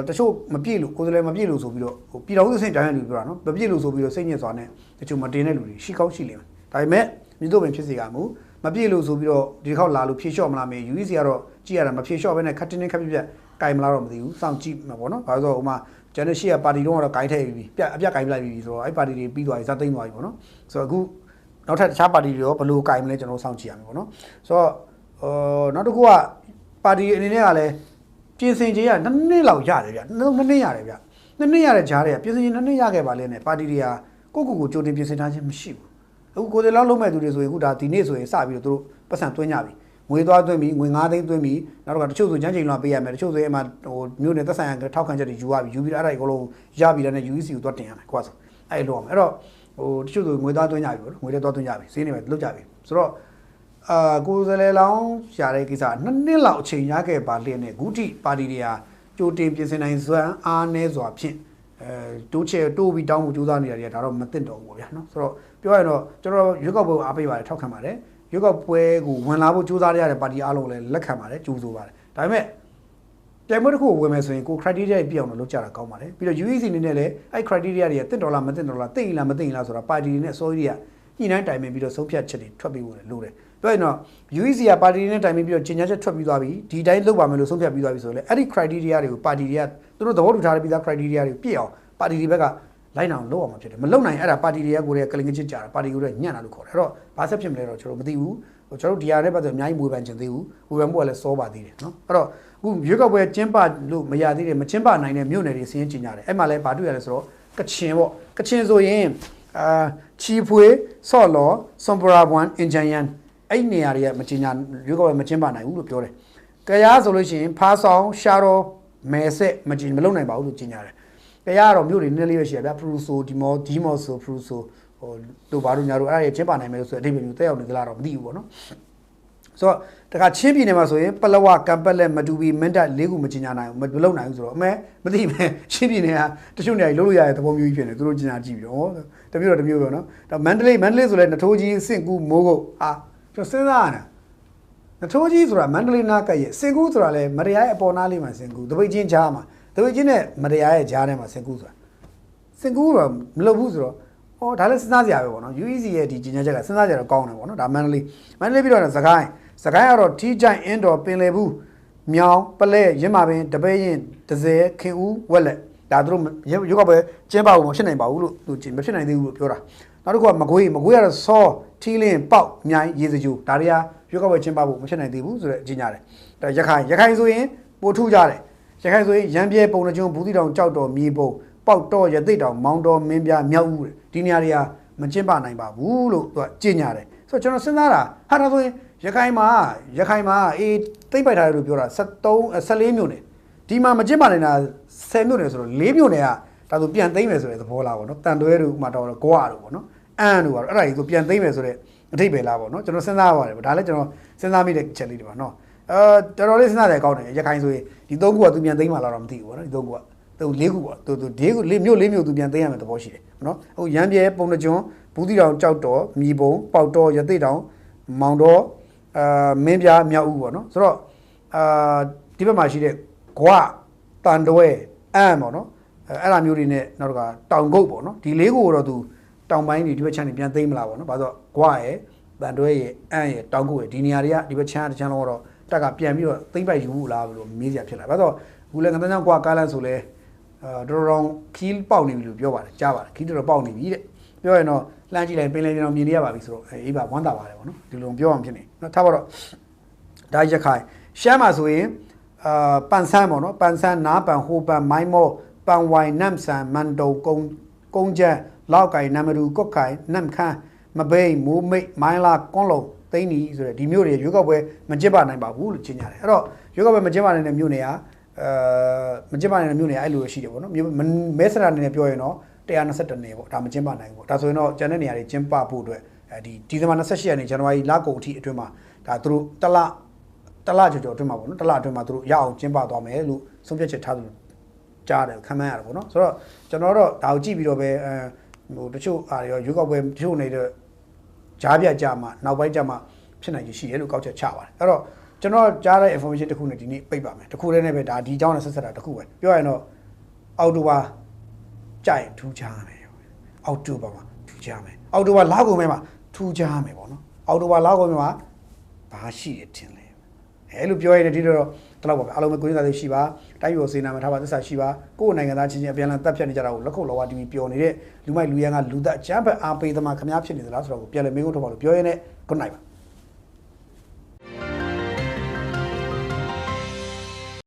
့တချို့မပြည့်လို့ကိုယ်စားလှယ်မပြည့်လို့ဆိုပြီးတော့ပြည်တော်စုအဆင့်တိုင်းလူပြောတာနော်မပြည့်လို့ဆိုပြီးတော့စိတ်ညစ်စွာနဲ့တချို့မတင်တဲ့လူတွေရှိကောင်းရှိလိမ့်မယ်ဒါပေမဲ့မြို့တို့ပင်ဖြစ်စေကမူမပြည့်လို့ဆိုပြီးတော့ဒီခေါက်လာလို့ဖြေလျှော့မလားမေး UEC ကတော့ကြည့်ရတာမဖြေလျှော့ဘဲနဲ့ခတ်တင်းခတ်ပြပြကင်မလားတော့မသိဘူးစောင့်ကြည့်မှာပေါ့နော်ဘာလို့ဆိုဟိုမှာဂျန်နရှိကပါတီတော့ဂိုင်းထည့်ပြီးအပြတ်ဂိုင်းပလိုက်ပြီးဆိုတော့အဲ့ပါတီတွေပြီးသွားပြီဇာသိမ်းသွားပြီပေါ့နော်ဆိုတော့အခုနောက်ထပ်တခြားပါတီတွေရောဘယ်လိုဂိုင်းမလဲကျွန်တော်စောင့်ကြည့်ရမယ်ပေါ့နော်ဆိုတော့ နောက်တစ်ခုကပါတီအနေနဲ့ကလည်းပြင်ဆင်ခြင်းက2နှစ်လောက်ရတယ်ဗျ2နှစ်ရတယ်ဗျ2နှစ်ရတဲ့ဂျားတွေကပြင်ဆင်ခြင်း2နှစ်ရခဲ့ပါလေနဲ့ပါတီတွေကကိုကြိုတင်ပြင်ဆင်ထားခြင်းမရှိဘူးအခုကိုယ်တည်းလောက်လုံးမဲ့သူတွေဆိုရင်အခုဒါဒီနေ့ဆိုရင်စပြီးတော့သူတို့ပတ်စံသွင်းကြပြီငွေသွားသွင်းပြီငွေ9သိန်းသွင်းပြီနောက်တော့တချို့ဆိုကျန်းချိန်လောက်ပေးရမယ်တချို့ဆိုရင်အမှမြို့နယ်သက်ဆိုင်ရာထောက်ခံချက်တွေယူရပြီယူပြီးအဲ့ဒါအကုန်လုံးရပြီတဲ့ UEC ကိုသွားတင်ရမယ်ကွာဆိုအဲ့လိုရမယ်အဲ့တော့တချို့ဆိုငွေသွားသွင်းကြပြီပေါ့နော်ငွေတွေသွားသွင်းကြပြီဈေးနေပဲလုတ်ကြပြီဆိုတော့ကိုယ်စလဲလောင်းရှာတဲ့ကိစ္စ2နှစ်လောက်အချိန်ရခဲ့ပါလျက်နဲ့ဂုတိပါတီတွေကကြိုတင်ပြင်ဆင်နိုင်စွမ်းအားနည်းစွာဖြင့်တိုးပြီးတောင်းမှုကြိုးစားနေတာတွေကဒါတော့မသိတော့ဘူးပေါ့ဗျာနော်ဆိုတော့ပြောရရင်တော့ကျွန်တော်ရွေးကောက်ပွဲကိုအားပေးပါတယ်ထောက်ခံပါတယ်ရွေးကောက်ပွဲကိုဝင်လာဖို့ကြိုးစားရတဲ့ပါတီအားလုံးလည်းလက်ခံပါတယ်ကြိုးဆိုပါတယ်ဒါပေမဲ့ပြိုင်ပွဲတစ်ခုကိုဝင်မယ်ဆိုရင်ကို criteria ပြည့်အောင်လုပ်ကြတာကောင်းပါတယ်ပြီးတော့ UEC အနေနဲ့လည်းအဲ့ criteria တွေကတစ်ဒေါ်လာမတစ်ဒေါ်လာသိရင်လားမသိရင်လားဆိုတာပါတီတွေနဲ့ sorry ကညှိနှိုင်းတိုင်ပင်ပြီးတော့ဆုံးဖြတ်ချက်တွေထွက်ပြီးဖို့လည်းလိုတယ်ပြောရင်တော့ UEC ကပါတီတွေနဲ့တိုင်ပင်ပြီးတော့ကြေညာချက်ထွက်ပြီးသွားပြီဒီတိုင်းလုပ်ပါမယ်လို့ဆုံးဖြတ်ပြီးသွားပြီဆိုတော့လေအဲ့ဒီ criteria တွေကိုပါတီတွေကသူတို့သဘောတူထားတဲ့ပြီးသား criteria တွေပြည့်အောင်ပါတီတွေဘက်ကလိုက်အောင်လုပ်အောင်မှာဖြစ်တယ်မလုပ်နိုင်အဲ့ဒါပါတီတွေကကိုယ်ရဲ့ကလင်ကချစ်ကြတာပါတီကိုယ်ညံ့တာလို့ခေါ်တယ်အဲ့တော့ဘာဆက်ဖြစ်မလဲတော့ကျွန်တော်မသိဘူးကျွန်တော်ဒီဟာနဲ့ပတ်သက်အများကြီးဝေဖန်ချင်သေးဘူးဝေဖန်မှုကလည်းစောပါသေးတယ်နော်အဲ့တော့အခုရွေးကောက်ပွဲကျင်းပလို့မရသေးတယ်မကျင်းပနိုင်တဲ့မြို့နယ်တွေစီးရင်ကျင်ကြတယ်အဲ့မှာလည်းဘာတွေ့ရလဲဆိုတော့ကချင်ပေါ့ကချင်ဆိုရင်ချီဖွေဆော့လော်စွန်ပရာဘွမ်အင်ဂျန်ယန်အဲ့နေရာတွေကမကျင်ညာရွေးကောက်ပွဲမကျင်းပနိုင်ဘူးလို့ပြောတယ်ကရားဆိုလို့ရှိရင်ဖားဆောင်ရှာတော်မဲဆက်မလုံနိုင်ပါဘူးလို့ကျင်ညာတယ်ကရားကတော့မြို့တွေနည်းနည်းလေးပဲရှိရဗျာဖရူဆိုဒီမော်ဆိုဖရူဆိုဟိုတို့ဘာတို့ညာတို့အဲ့ဒါကျင်းပနိုင်မယ်လို့ဆိုအတိတ်မျိုးတက်ရောက်နေသလားတော့မသိဘူးပေါ့နော်ဆိုတော့တခါချင်းပြည်နယ်မှာဆိုရင်ပလဝကံပက်လက်မတူဘီမင်းတပ်၄ခုမကျင်ညာနိုင်ဘူးမလုံနိုင်ဘူးဆိုတော့အမဲမသိပဲချင်းပြည်နယ်ကတချို့နေရာလုံးလို့ရတဲ့သဘောမျိုးကြီးဖြစ်နေသူတို့ကျင်ညာကြည့်ပြီးတော့တမျိုးတော့တမျိုးပဲနော်ဒါမန္တလေးဆိုလဲနထိုးကြီးစင့်ကူမိုးကုတ်ဟာကျွန်တော်စဉ်းစားရတာနထိုးကြီးဆိုတာမန္တလေးနားကရဲ့စင့်ကူဆိုတာလဲမတရားရဲ့အပေါ်နားလေးမှာစင့်ကူတပိတ်ချင်းကြားမှာတပိတ်ချင်းနဲ့မတရားရဲ့ကြားထဲမှာစင့်ကူဆိုတာစင့်ကူတော့မလုပ်ဘူးဆိုတော့ဒါလည်းစဉ်းစားကြရပဲပေါ့နော် UEC ရဲ့ဒီကြီးညာချက်ကစဉ်းစားကြတော့ကောင်းတယ်ပေါ့နော်ဒါမန္တလေးပြီးတော့စကိုင်းကတော့ထီးကြိုင်အင်းတော်ပင်လယ်ဘူးမြောင်ပလဲရင်းမာပင်တပိတ်ရင်ဒဇယ်ခင်ဦးဝက်လက်ဒါတို့ရုပ်ကပဲကျင်းပဖို့မဖြစ်နိုင်ပါဘူးလို့သူမဖြစ်နိုင်သေးဘူးလို့ပြောတာနောက်တစ်ခုကမကွေးကတော့စောထီးလင်းပေါက်မြိုင်ရေစကြိုဒါတွေကရုပ်ကပဲကျင်းပဖို့မဖြစ်နိုင်သေးဘူးဆိုတော့ကြီးညာတယ်ဒါရခိုင်ဆိုရင်ပိုထူးကြတယ်ရခိုင်ဆိုရင်ရန်ပြဲပုံနှကျွန်းဘူးတိတောင်ကြောက်တော်မြေပုံပေါက်တော့ရသိတောင်မောင်းတော်မင်းပြမြောက်ဦးဒီနေရာတွေကမကျင်းပနိုင်ပါဘူးလို့သူကကြေညာတယ်ဆိုတော့ကျွန်တော်စဉ်းစားတာဟာဒါဆိုရင်ရခိုင်မှာအေးသိမ့်ပိုက်ထားတယ်လို့ပြောတာ14မြို့နယ်ဒီမှာမကျင်းပနိုင်တာ10မြို့နယ်ဆိုတော့4မြို့နယ်ကဒါဆိုပြန်သိမ့်မယ်ဆိုတဲ့သဘောလားပေါ့နော်တန်တွဲတို့ဥမာတော့ကွာတို့ပေါ့နော်အန်တို့ပါတော့အဲ့ဒါကြီးဆိုပြန်သိမ့်မယ်ဆိုတဲ့အထိပ္ပယ်လားပေါ့နော်ကျွန်တော်စဉ်းစားပါတယ်ဒါလည်းကျွန်တော်စဉ်းစားမိတဲ့ချက်လေးတွေပါနော်တော်တော်လေးစဉ်းစားတယ်ကောင်းတယ်ရခိုင်ဆိုရင်ဒီ3ခုကသူပြန်သိမ့်မှလာတော့မသိဘူးပေါ့နော်ဒီ3ခုကသူ4ခုပေါ့သူမြို့သူပြန်သိမ်းရမယ်သဘောရှိတယ်နော်ဟိုရန်ပြဲပုံနှကျွန်းဘူးတိတောင်ကြောက်တော်မြေပုံပေါက်တော်ရသိတောင်မောင်တော်မင်းပြမြောက်ဦးပေါ့နော်ဆိုတော့ဒီဘက်မှာရှိတဲ့ဂွတန်တွဲအမ်ပေါ့နော်အဲ့ဒါမျိုးတွေနဲ့နောက်တော့တောင်ကုတ်ပေါ့နော်ဒီ4ခုကိုတော့သူတောင်ပိုင်းတွေဒီဘက်ချမ်းတွေပြန်သိမ်းမလားပေါ့နော်ဘာလို့ဂွရဲ့တန်တွဲရဲ့အမ်ရဲ့တောင်ကုတ်ရဲ့ဒီနေရာတွေကဒီဘက်ချမ်းတစ်ချမ်းလုံးတော့တက်ကပြန်ပြီးတော့သိမ့်ပိုက်ယူဘူးလားလို့မေးစရာဖြစ်လာဘာလို့ဘူးလဲငါတန်းချောင်းဂွကားလန်းဆိုလဲတော်ခီးပေါက်နေပြီလို့ပြောပါတယ်ကြားပါတယ်ခီးတော်ပေါက်နေပြီတဲ့ပြောရင်တော့လှမ်းကြည့်လိုက်ပင်လယ်ပြင်အောင်မြင်နေရပါပြီဆိုတော့အေးပါဝမ်းသာပါတယ်ဗောနော်ဒီလိုပြောအောင်ဖြစ်နေနော်ထားပါတော့ဒါရခိုင်ရှမ်းမှာဆိုရင်ပန်ဆန်းဗောနော်ပန်ဆန်းနားပန်ဟိုပန်မိုင်းမောပန်ဝိုင်နမ်ဆန်မန်တုံကုန်းကျန်းလောက်ကိုင်နမရူကော့ခိုင်နမ်ခမ်းမဘိန်းမိုးမိတ်မိုင်းလာကွန်လုံသိန်းနီဆိုတဲ့ဒီမျိုးတွေရွေးကောက်ပွဲမကျင်းပနိုင်ပါဘူးလို့ကြေညာတယ်အဲ့တော့ရွေးကောက်ပွဲမကျင်းပနိုင်တဲ့မျိုးတွေကမကျင်းပနိုင်တဲ့မြို့နယ်အဲ့လိုရှိတယ်ပေါ့နော်မဲဆရာအနေနဲ့ပြောရင်တော့122နေပေါ့ဒါမကျင်းပနိုင်ဘူးပေါ့ဒါဆိုရင်တော့ကျန်တဲ့နေရာတွေကျင်းပဖို့အတွက်ဒီဇင်ဘာ28ရက်နေ့ဇန်နဝါရီလကုန်အထိအတွင်းမှာဒါသူတို့တလကျော်အတွင်းမှာပေါ့နော်တလအတွင်းမှာသူတို့ရအောင်ကျင်းပသွားမယ်လို့ဆုံးဖြတ်ချက်ထားသူကြားတယ်ခံမှန်းရတယ်ပေါ့နော်ဆိုတော့ကျွန်တော်တော့ဒါကိုကြည့်ပြီးတော့ပဲဟိုတချို့အားရောရွေးကောက်ပွဲတချို့နေတဲ့ကြားပြကြမှာနောက်ပိုင်းကြမှာဖြစ်နိုင်ရှိတယ်လို့ကောက်ချက်ချပါတယ်အဲ့တော့ကျွန်တော်ကြားတဲ့ information တစ်ခုနဲ့ဒီနေ့ပိတ်ပါမယ်တစ်ခုတည်းနဲ့ပဲဒါဒီအကြောင်းနဲ့ဆက်ဆက်တာတစ်ခုပဲပြောရရင်တော့အောက်တိုဘာကြိုင်ထူးခြားမယ်အောက်တိုဘာမှာထူးခြားမယ်အောက်တိုဘာလောက်ကုန်မဲ့မှာထူးခြားမယ်ပေါ့နော်အောက်တိုဘာလောက်ကုန်မဲ့မှာဘာရှိတယ်ထင်လဲအဲလိုပြောရတဲ့ဒီတော့တော့ပါပဲအားလုံးပဲကိုရင်းသားတွေရှိပါတိုင်းပြည်ကိုစေနာမှာထားပါသစ္စာရှိပါကိုယ့်နိုင်ငံသားချင်းချင်းအပြန်အလှန်တပ်ဖြတ်နေကြတာကိုလက်ခုပ်လောဝါတီဗီပျော်နေတဲ့လူမိုက်လူရန်ကလူသက်အချမ်းဖက်အားပေးသမားခမားဖြစ်နေသလားဆိုတော့ကိုပြန်လဲမင်းတို့ထုတ်ပါလို့ပြောရင်းနဲ့ good night ပါ